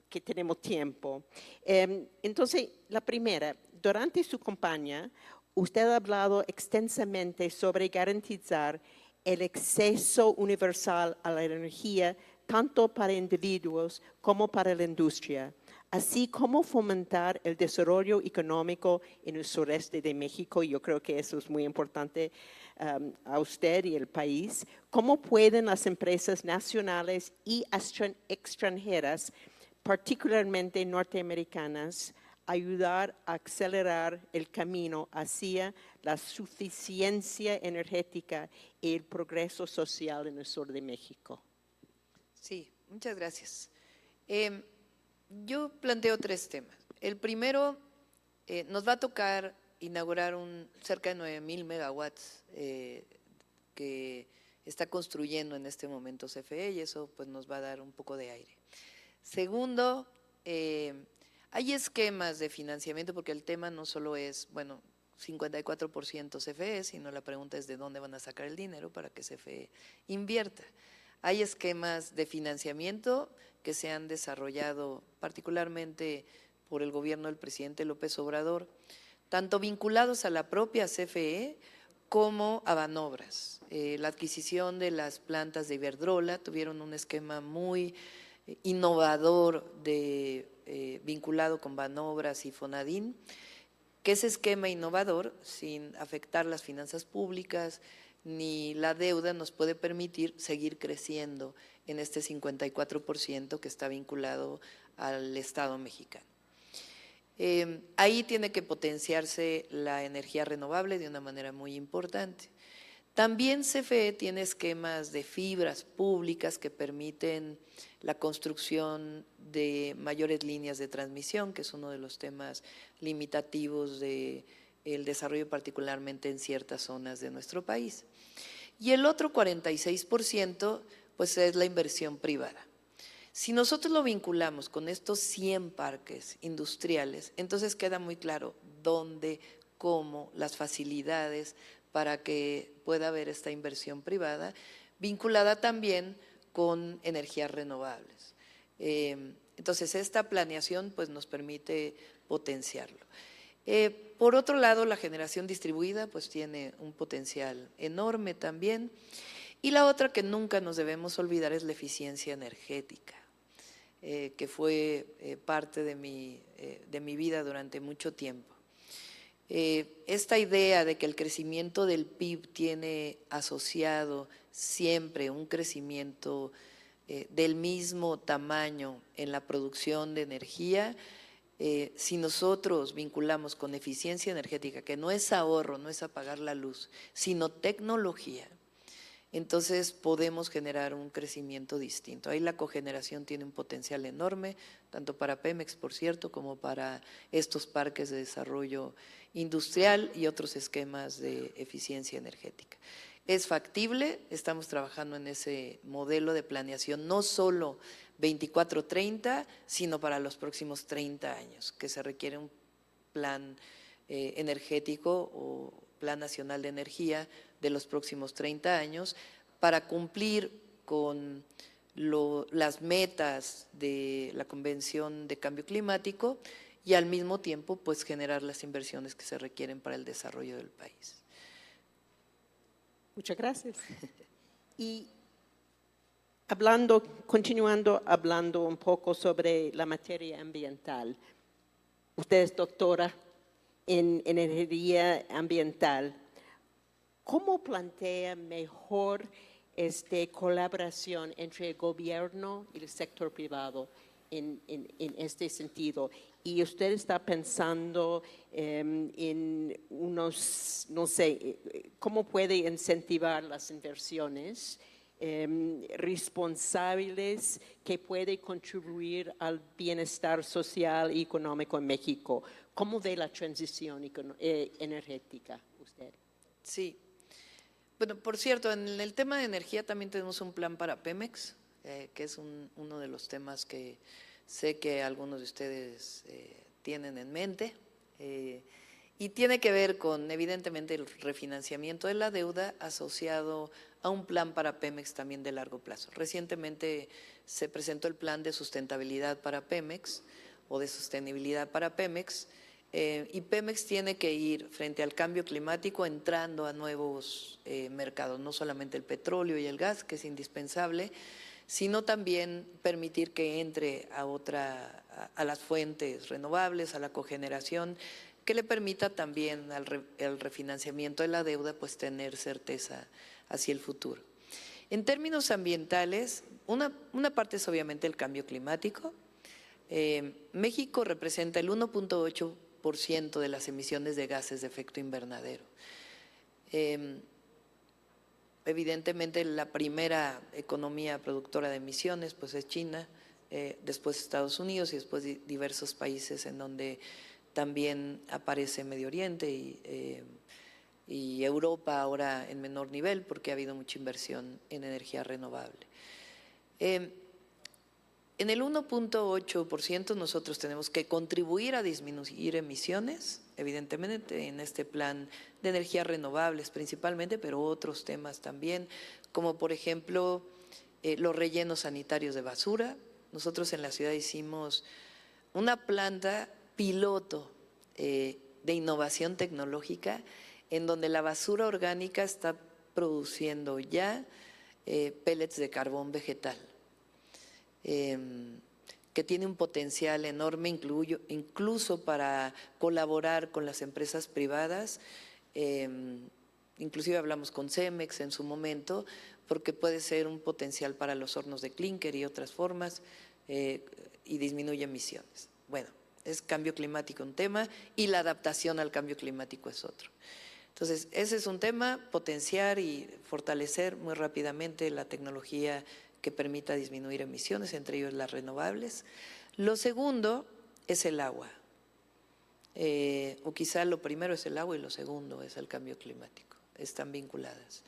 que tenemos tiempo. Entonces, la primera, durante su campaña, usted ha hablado extensamente sobre garantizar el acceso universal a la energía, tanto para individuos como para la industria, así como fomentar el desarrollo económico en el sureste de México. Yo creo que eso es muy importante a usted y el país. ¿Cómo pueden las empresas nacionales y extranjeras, particularmente norteamericanas, ayudar a acelerar el camino hacia la suficiencia energética y el progreso social en el sur de México? Sí, muchas gracias. Yo planteo 3 temas. El primero, nos va a tocar inaugurar cerca de 9,000 megawatts que está construyendo en este momento CFE y eso pues nos va a dar un poco de aire. Segundo, hay esquemas de financiamiento porque el tema no solo es, 54% CFE, sino la pregunta es de dónde van a sacar el dinero para que CFE invierta. Hay esquemas de financiamiento que se han desarrollado particularmente por el gobierno del presidente López Obrador, tanto vinculados a la propia CFE como a Banobras. La adquisición de las plantas de Iberdrola tuvieron un esquema muy innovador vinculado con Banobras y Fonadín, que ese esquema innovador, sin afectar las finanzas públicas ni la deuda, nos puede permitir seguir creciendo en este 54% que está vinculado al Estado mexicano. Ahí tiene que potenciarse la energía renovable de una manera muy importante. También CFE tiene esquemas de fibras públicas que permiten la construcción de mayores líneas de transmisión, que es uno de los temas limitativos del desarrollo particularmente en ciertas zonas de nuestro país. Y el otro 46% pues es la inversión privada. Si nosotros lo vinculamos con estos 100 parques industriales, entonces queda muy claro dónde, cómo, las facilidades para que pueda haber esta inversión privada, vinculada también con energías renovables. Entonces, esta planeación pues, nos permite potenciarlo. Por otro lado, la generación distribuida pues, tiene un potencial enorme también. Y la otra que nunca nos debemos olvidar es la eficiencia energética, que fue parte de mi vida durante mucho tiempo. Esta idea de que el crecimiento del PIB tiene asociado siempre un crecimiento del mismo tamaño en la producción de energía, si nosotros vinculamos con eficiencia energética, que no es ahorro, no es apagar la luz, sino tecnología, entonces podemos generar un crecimiento distinto. Ahí la cogeneración tiene un potencial enorme, tanto para Pemex, por cierto, como para estos parques de desarrollo industrial y otros esquemas de eficiencia energética. Es factible, estamos trabajando en ese modelo de planeación, no solo 24-30, sino para los próximos 30 años, que se requiere un plan energético o Plan Nacional de Energía de los próximos 30 años para cumplir con las metas de la Convención de Cambio Climático y al mismo tiempo pues generar las inversiones que se requieren para el desarrollo del país. Muchas gracias. Y continuando hablando un poco sobre la materia ambiental. Usted es doctora en ingeniería ambiental. ¿Cómo plantea mejor colaboración entre el gobierno y el sector privado en este sentido? Y usted está pensando en unos, no sé, ¿cómo puede incentivar las inversiones responsables que puede contribuir al bienestar social y económico en México? ¿Cómo ve la transición energética usted? Sí. Bueno, por cierto, en el tema de energía también tenemos un plan para Pemex, que es uno de los temas que sé que algunos de ustedes tienen en mente. Y tiene que ver con, evidentemente, el refinanciamiento de la deuda asociado a un plan para Pemex también de largo plazo. Recientemente se presentó el plan de sustentabilidad para Pemex o de sostenibilidad para Pemex, y Pemex tiene que ir frente al cambio climático entrando a nuevos mercados, no solamente el petróleo y el gas, que es indispensable, sino también permitir que entre a las fuentes renovables, a la cogeneración, que le permita también al refinanciamiento de la deuda pues tener certeza hacia el futuro. En términos ambientales, una parte es obviamente el cambio climático. México representa el 1.8% de las emisiones de gases de efecto invernadero. Evidentemente la primera economía productora de emisiones pues es China, después Estados Unidos y después diversos países en donde también aparece Medio Oriente y Europa ahora en menor nivel porque ha habido mucha inversión en energía renovable. En el 1.8% nosotros tenemos que contribuir a disminuir emisiones, evidentemente en este plan de energías renovables principalmente, pero otros temas también, como por ejemplo los rellenos sanitarios de basura. Nosotros en la ciudad hicimos una planta piloto de innovación tecnológica en donde la basura orgánica está produciendo ya pellets de carbón vegetal, que tiene un potencial enorme incluso para colaborar con las empresas privadas, inclusive hablamos con Cemex en su momento, porque puede ser un potencial para los hornos de clínker y otras formas, y disminuye emisiones. Bueno, es cambio climático un tema y la adaptación al cambio climático es otro. Entonces, ese es un tema, potenciar y fortalecer muy rápidamente la tecnología que permita disminuir emisiones, entre ellos las renovables. Lo segundo es el agua, o quizá lo primero es el agua y lo segundo es el cambio climático, están vinculadas.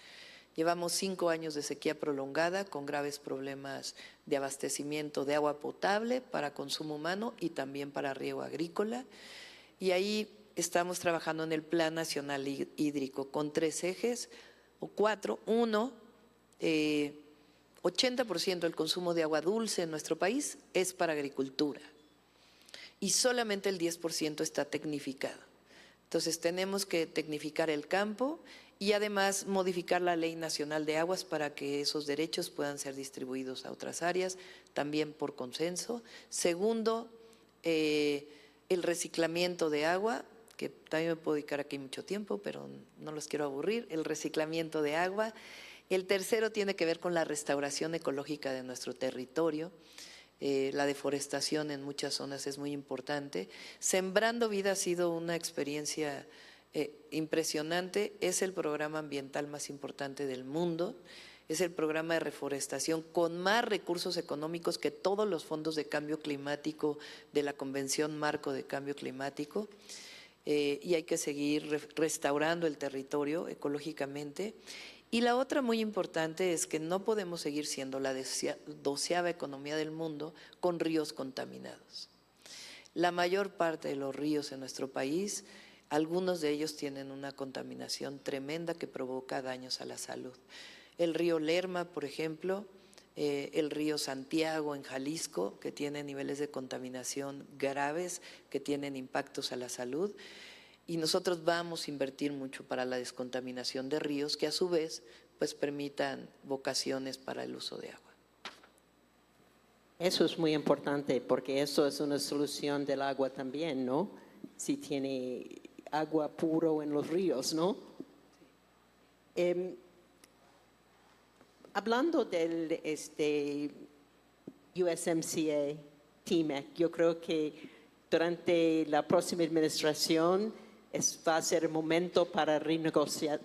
Llevamos 5 años de sequía prolongada con graves problemas de abastecimiento de agua potable para consumo humano y también para riego agrícola. Y ahí estamos trabajando en el Plan Nacional Hídrico con 3 ejes o 4. Uno, 80% del consumo de agua dulce en nuestro país es para agricultura y solamente el 10% está tecnificado. Entonces tenemos que tecnificar el campo y además modificar la Ley Nacional de Aguas para que esos derechos puedan ser distribuidos a otras áreas, también por consenso. Segundo, el reciclamiento de agua, que también me puedo dedicar aquí mucho tiempo, pero no los quiero aburrir, el reciclamiento de agua. El tercero tiene que ver con la restauración ecológica de nuestro territorio. La deforestación en muchas zonas es muy importante. Sembrando Vida ha sido una experiencia impresionante, es el programa ambiental más importante del mundo, es el programa de reforestación con más recursos económicos que todos los fondos de cambio climático de la Convención Marco de Cambio Climático, y hay que seguir restaurando el territorio ecológicamente. Y la otra muy importante es que no podemos seguir siendo la 12ª economía del mundo con ríos contaminados. La mayor parte de los ríos en nuestro país, algunos de ellos tienen una contaminación tremenda que provoca daños a la salud. El río Lerma, por ejemplo, el río Santiago en Jalisco, que tiene niveles de contaminación graves, que tienen impactos a la salud. y nosotros vamos a invertir mucho para la descontaminación de ríos que a su vez pues permitan vocaciones para el uso de agua. Eso es muy importante porque eso es una solución del agua también, ¿no? Si tiene agua puro en los ríos, ¿no? Hablando del USMCA, TMEC, yo creo que durante la próxima administración va a ser el momento para renegociar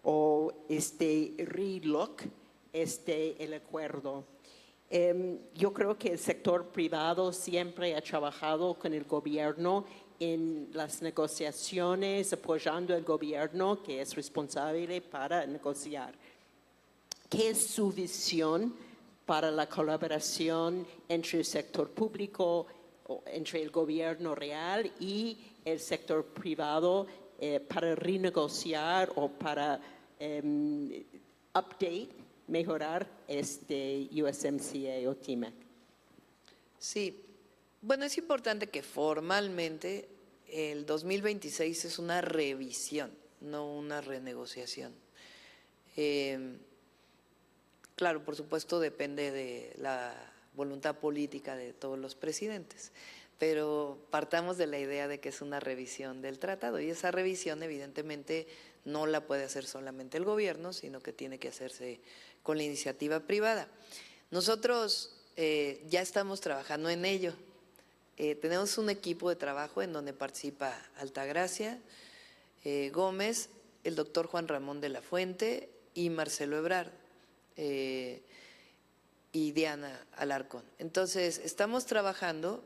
o relook el acuerdo. Yo creo que el sector privado siempre ha trabajado con el gobierno en las negociaciones, apoyando al gobierno que es responsable para negociar. ¿Qué es su visión para la colaboración entre el sector público, entre el gobierno real y el sector privado para renegociar o para mejorar USMCA o TMEC? Sí, bueno, es importante que formalmente el 2026 es una revisión, no una renegociación. Claro, por supuesto depende de la voluntad política de todos los presidentes, pero partamos de la idea de que es una revisión del tratado y esa revisión evidentemente no la puede hacer solamente el gobierno, sino que tiene que hacerse con la iniciativa privada. Nosotros ya estamos trabajando en ello. Tenemos un equipo de trabajo en donde participa Altagracia Gómez, el doctor Juan Ramón de la Fuente y Marcelo Ebrard y Diana Alarcón. Entonces, estamos trabajando,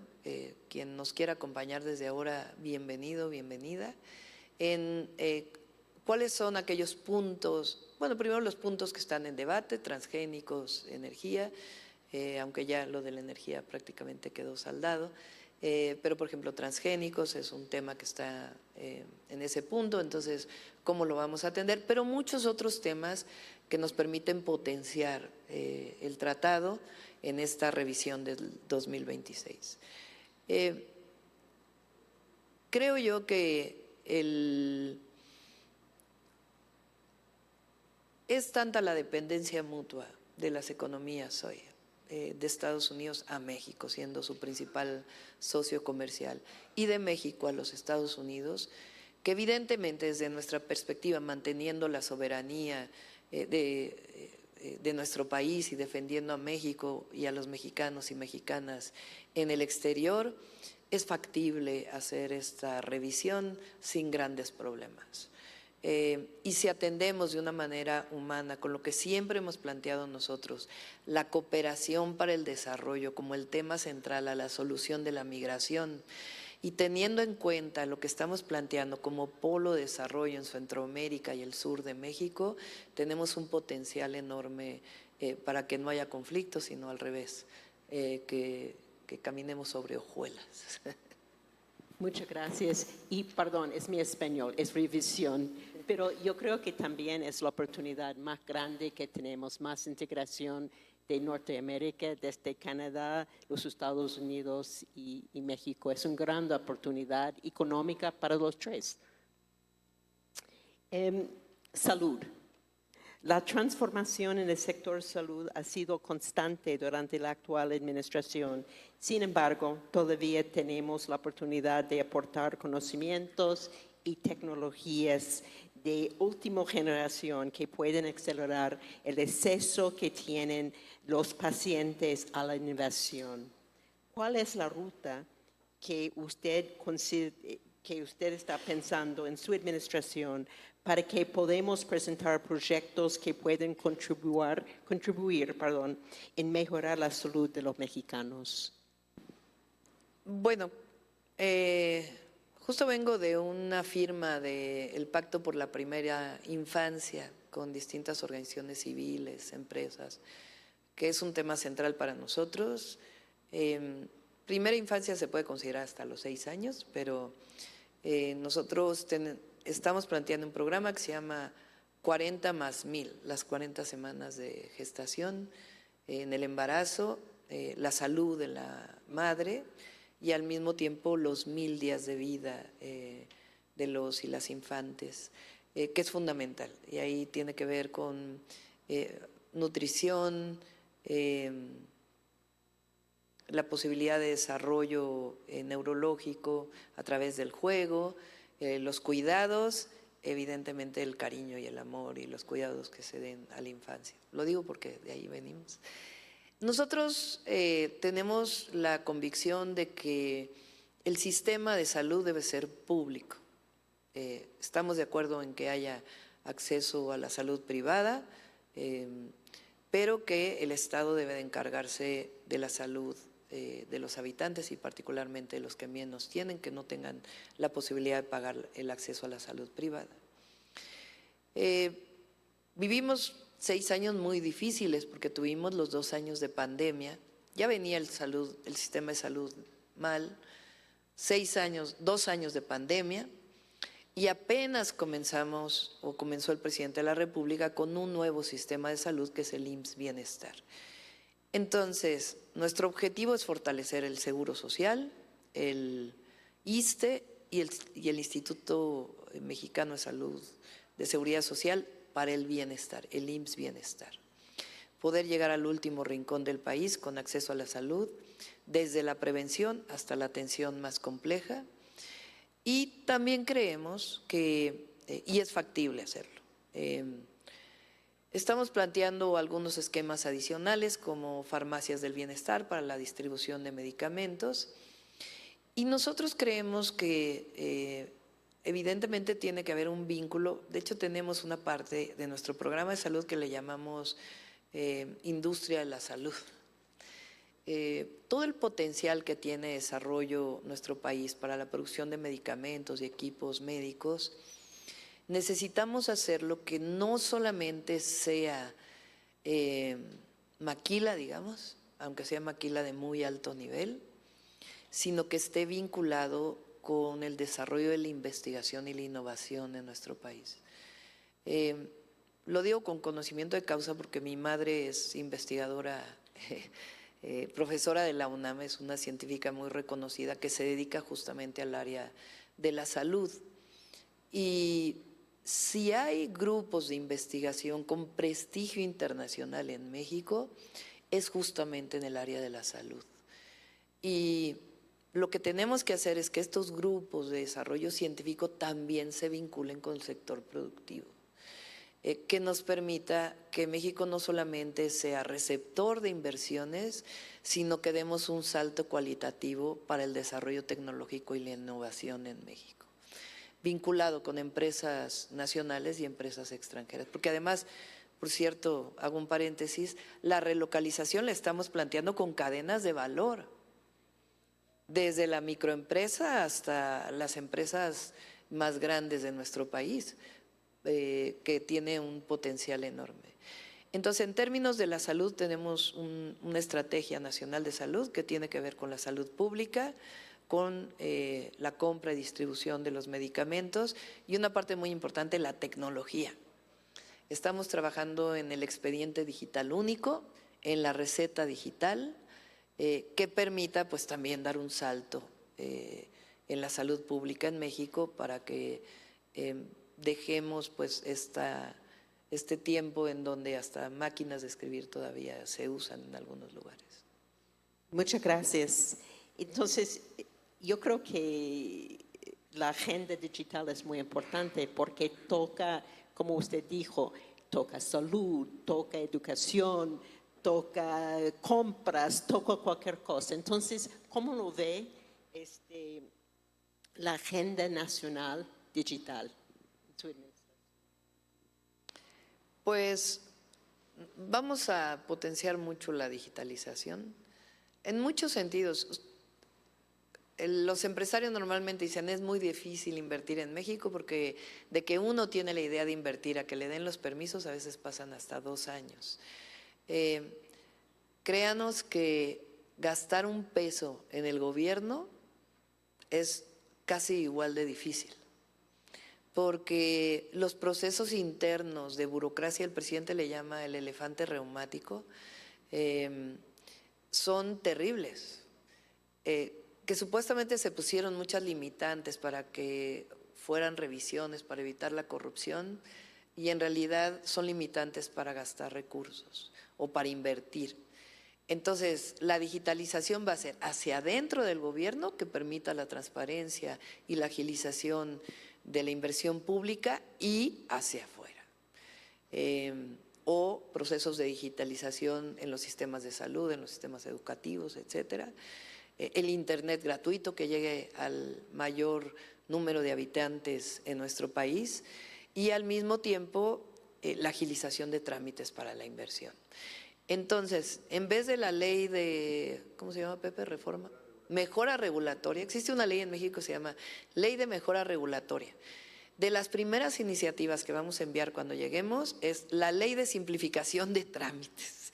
quien nos quiera acompañar desde ahora, bienvenido, bienvenida, en cuáles son aquellos puntos, bueno, primero los puntos que están en debate, transgénicos, energía, aunque ya lo de la energía prácticamente quedó saldado, pero por ejemplo transgénicos es un tema que está en ese punto, entonces cómo lo vamos a atender, pero muchos otros temas que nos permiten potenciar el tratado en esta revisión del 2026. Creo yo que es tanta la dependencia mutua de las economías hoy, de Estados Unidos a México, siendo su principal socio comercial, y de México a los Estados Unidos, que evidentemente desde nuestra perspectiva, manteniendo la soberanía de nuestro país y defendiendo a México y a los mexicanos y mexicanas en el exterior, es factible hacer esta revisión sin grandes problemas. Y si atendemos de una manera humana, con lo que siempre hemos planteado nosotros, la cooperación para el desarrollo como el tema central a la solución de la migración, y teniendo en cuenta lo que estamos planteando como polo de desarrollo en Centroamérica y el sur de México, tenemos un potencial enorme para que no haya conflictos, sino al revés, que caminemos sobre hojuelas. Muchas gracias. Y perdón, es mi español, es revisión, pero yo creo que también es la oportunidad más grande que tenemos, más integración de Norteamérica, desde Canadá, los Estados Unidos y México. Es una gran oportunidad económica para los tres. Salud. La transformación en el sector salud ha sido constante durante la actual administración. Sin embargo, todavía tenemos la oportunidad de aportar conocimientos y tecnologías de última generación que pueden acelerar el acceso que tienen los pacientes a la innovación. ¿Cuál es la ruta que usted está pensando en su administración para que podamos presentar proyectos que pueden contribuir en mejorar la salud de los mexicanos? Bueno, justo vengo de una firma del Pacto por la Primera Infancia con distintas organizaciones civiles, empresas, que es un tema central para nosotros. Primera infancia se puede considerar hasta los 6 años, pero nosotros estamos planteando un programa que se llama 40 más 1000, las 40 semanas de gestación, en el embarazo, la salud de la madre y al mismo tiempo los 1000 días de vida de los y las infantes, que es fundamental. Y ahí tiene que ver con nutrición, la posibilidad de desarrollo neurológico a través del juego, los cuidados, evidentemente el cariño y el amor y los cuidados que se den a la infancia. Lo digo porque de ahí venimos. Nosotros tenemos la convicción de que el sistema de salud debe ser público. Estamos de acuerdo en que haya acceso a la salud privada, pero que el Estado debe de encargarse de la salud de los habitantes y particularmente de los que menos tienen, que no tengan la posibilidad de pagar el acceso a la salud privada. Vivimos 6 años muy difíciles porque tuvimos los 2 años de pandemia, ya venía el sistema de salud mal, 2 años de pandemia, y apenas comenzó el presidente de la República con un nuevo sistema de salud que es el IMSS Bienestar. Entonces, nuestro objetivo es fortalecer el Seguro Social, el ISSSTE y el Instituto Mexicano de Salud de Seguridad Social para el bienestar, el IMSS Bienestar. Poder llegar al último rincón del país con acceso a la salud, desde la prevención hasta la atención más compleja. Y también creemos que, y es factible hacerlo, estamos planteando algunos esquemas adicionales como farmacias del bienestar para la distribución de medicamentos y nosotros creemos que evidentemente tiene que haber un vínculo. De hecho tenemos una parte de nuestro programa de salud que le llamamos industria de la salud. Todo el potencial que tiene desarrollo nuestro país para la producción de medicamentos y equipos médicos, necesitamos hacerlo que no solamente sea maquila, digamos, aunque sea maquila de muy alto nivel, sino que esté vinculado con el desarrollo de la investigación y la innovación en nuestro país. Lo digo con conocimiento de causa porque mi madre es investigadora, profesora de la UNAM, es una científica muy reconocida que se dedica justamente al área de la salud. Y si hay grupos de investigación con prestigio internacional en México, es justamente en el área de la salud. Y lo que tenemos que hacer es que estos grupos de desarrollo científico también se vinculen con el sector productivo, que nos permita que México no solamente sea receptor de inversiones, sino que demos un salto cualitativo para el desarrollo tecnológico y la innovación en México, vinculado con empresas nacionales y empresas extranjeras. Porque además, por cierto, hago un paréntesis, la relocalización la estamos planteando con cadenas de valor, desde la microempresa hasta las empresas más grandes de nuestro país, que tiene un potencial enorme. Entonces, en términos de la salud, tenemos una estrategia nacional de salud que tiene que ver con la salud pública, con la compra y distribución de los medicamentos y una parte muy importante, la tecnología. Estamos trabajando en el expediente digital único, en la receta digital, que permita pues también dar un salto en la salud pública en México para que dejemos pues este tiempo en donde hasta máquinas de escribir todavía se usan en algunos lugares. Muchas gracias. Entonces, yo creo que la agenda digital es muy importante porque toca, como usted dijo, toca salud, toca educación, toca compras, toca cualquier cosa. Entonces, ¿cómo lo ve la agenda nacional digital? Pues vamos a potenciar mucho la digitalización en muchos sentidos. Los empresarios normalmente dicen es muy difícil invertir en México porque de que uno tiene la idea de invertir a que le den los permisos a veces pasan hasta 2 años. Créanos que gastar un peso en el gobierno es casi igual de difícil, porque los procesos internos de burocracia, el presidente le llama el elefante reumático, son terribles. que supuestamente se pusieron muchas limitantes para que fueran revisiones, para evitar la corrupción, y en realidad son limitantes para gastar recursos o para invertir. Entonces, la digitalización va a ser hacia adentro del gobierno, que permita la transparencia y la agilización de la inversión pública, y hacia afuera. O procesos de digitalización en los sistemas de salud, en los sistemas educativos, etcétera. El internet gratuito que llegue al mayor número de habitantes en nuestro país, y al mismo tiempo la agilización de trámites para la inversión. Entonces, en vez de la ley de, ¿cómo se llama, Pepe? Reforma. Mejora regulatoria. Existe una ley en México que se llama Ley de Mejora Regulatoria. De las primeras iniciativas que vamos a enviar cuando lleguemos es la Ley de Simplificación de Trámites.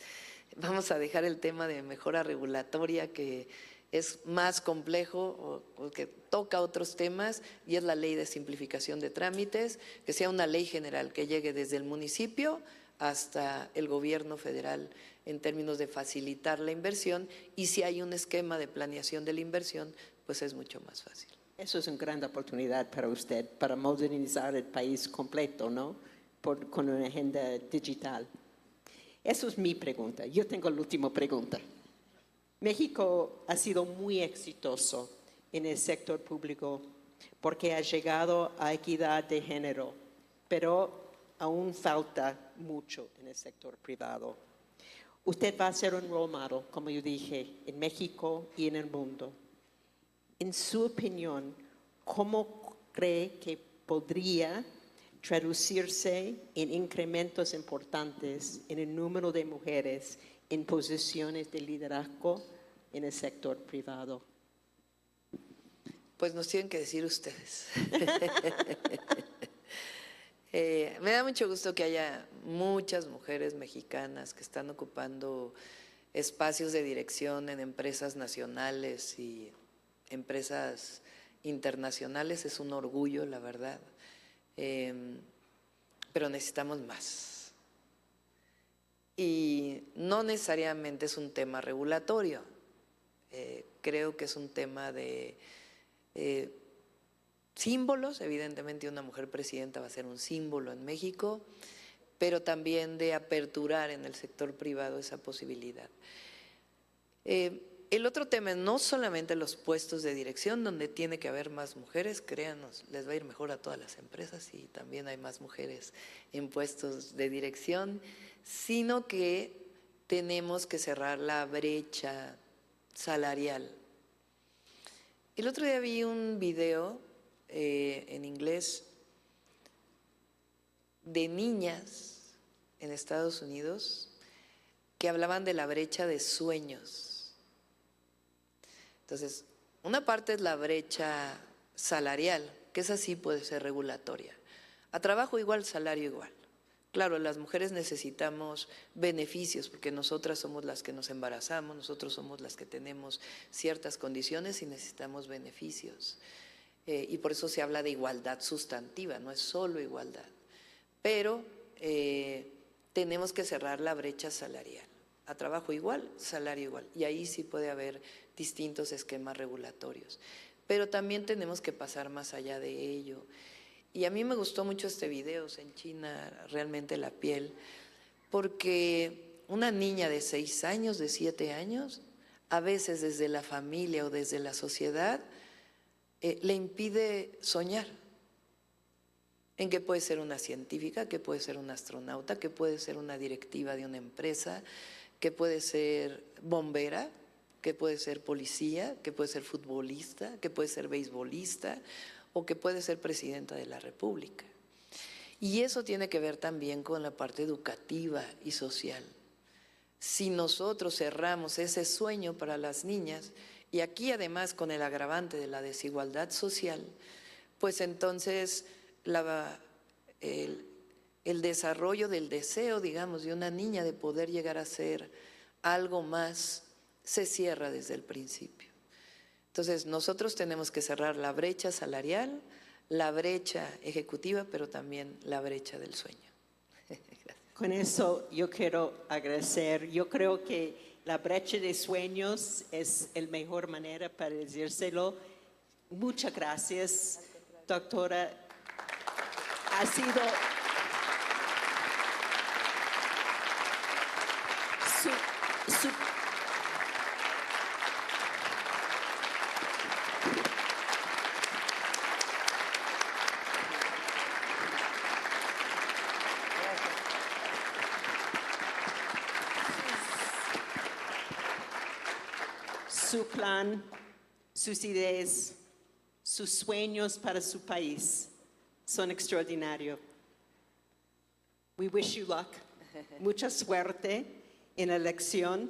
Vamos a dejar el tema de mejora regulatoria, que es más complejo o que toca otros temas, y es la Ley de Simplificación de Trámites, que sea una ley general que llegue desde el municipio hasta el gobierno federal en términos de facilitar la inversión, y si hay un esquema de planeación de la inversión, pues es mucho más fácil. Eso es una gran oportunidad para usted, para modernizar el país completo, ¿no? Con una agenda digital. Eso es mi pregunta. Yo tengo la última pregunta. México ha sido muy exitoso en el sector público porque ha llegado a equidad de género, pero aún falta mucho en el sector privado. Usted va a ser un role model, como yo dije, en México y en el mundo. En su opinión, ¿cómo cree que podría traducirse en incrementos importantes en el número de mujeres en posiciones de liderazgo en el sector privado? Pues nos tienen que decir ustedes. Me da mucho gusto que haya muchas mujeres mexicanas que están ocupando espacios de dirección en empresas nacionales y empresas internacionales. Es un orgullo, la verdad, pero necesitamos más. Y no necesariamente es un tema regulatorio, creo que es un tema de símbolos. Evidentemente una mujer presidenta va a ser un símbolo en México, pero también de aperturar en el sector privado esa posibilidad. El otro tema es no solamente los puestos de dirección, donde tiene que haber más mujeres, créanos, les va a ir mejor a todas las empresas y también hay más mujeres en puestos de dirección, sino que tenemos que cerrar la brecha salarial. El otro día vi un video en inglés de niñas en Estados Unidos que hablaban de la brecha de sueños. Entonces, una parte es la brecha salarial, que esa sí puede ser regulatoria. A trabajo igual, salario igual. Claro, las mujeres necesitamos beneficios porque nosotras somos las que nos embarazamos, nosotros somos las que tenemos ciertas condiciones y necesitamos beneficios. Y por eso se habla de igualdad sustantiva, no es solo igualdad. Pero tenemos que cerrar la brecha salarial. A trabajo igual, salario igual. Y ahí sí puede haber distintos esquemas regulatorios. Pero también tenemos que pasar más allá de ello. Y a mí me gustó mucho este video, se enchina realmente la piel, porque una niña de 6 años, de 7 años, a veces desde la familia o desde la sociedad, le impide soñar en que puede ser una científica, que puede ser una astronauta, que puede ser una directiva de una empresa, que puede ser bombera, que puede ser policía, que puede ser futbolista, que puede ser beisbolista o que puede ser presidenta de la República. Y eso tiene que ver también con la parte educativa y social. Si nosotros cerramos ese sueño para las niñas, y aquí además con el agravante de la desigualdad social, pues entonces el desarrollo del deseo, digamos, de una niña de poder llegar a ser algo más, se cierra desde el principio. Entonces, nosotros tenemos que cerrar la brecha salarial, la brecha ejecutiva, pero también la brecha del sueño. Con eso yo quiero agradecer. Yo creo que La brecha de sueños es la mejor manera para decírselo. Muchas gracias, doctora. Ha sido su su plan, sus ideas, sus sueños para su país son extraordinarios. We wish you luck. Mucha suerte en la elección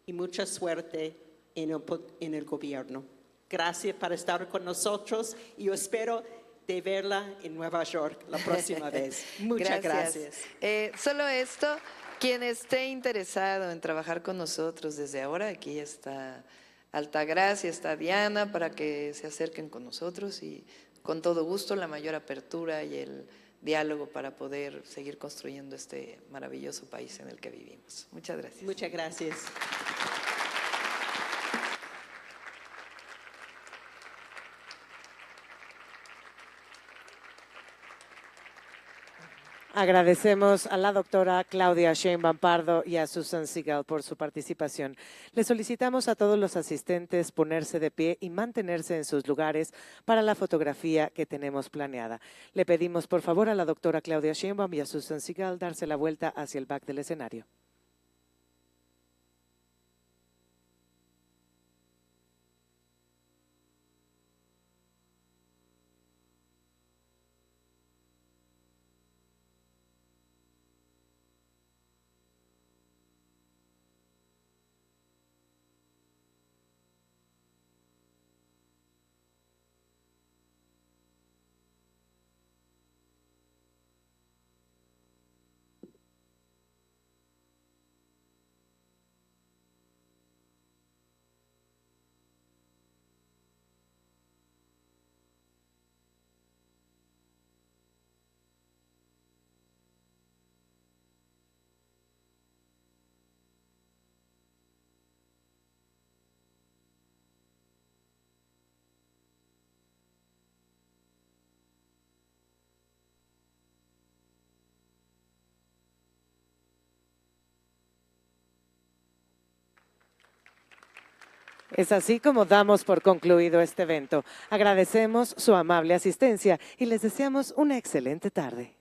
y mucha suerte en el gobierno. Gracias por estar con nosotros y yo espero de verla en Nueva York la próxima vez. Muchas gracias. Solo esto, quien esté interesado en trabajar con nosotros desde ahora, aquí está Altagracia, está Diana, para que se acerquen con nosotros y con todo gusto la mayor apertura y el diálogo para poder seguir construyendo este maravilloso país en el que vivimos. Muchas gracias. Muchas gracias. Agradecemos a la doctora Claudia Sheinbaum Pardo y a Susan Segal por su participación. Le solicitamos a todos los asistentes ponerse de pie y mantenerse en sus lugares para la fotografía que tenemos planeada. Le pedimos por favor a la doctora Claudia Sheinbaum y a Susan Segal darse la vuelta hacia el back del escenario. Es así como damos por concluido este evento. Agradecemos su amable asistencia y les deseamos una excelente tarde.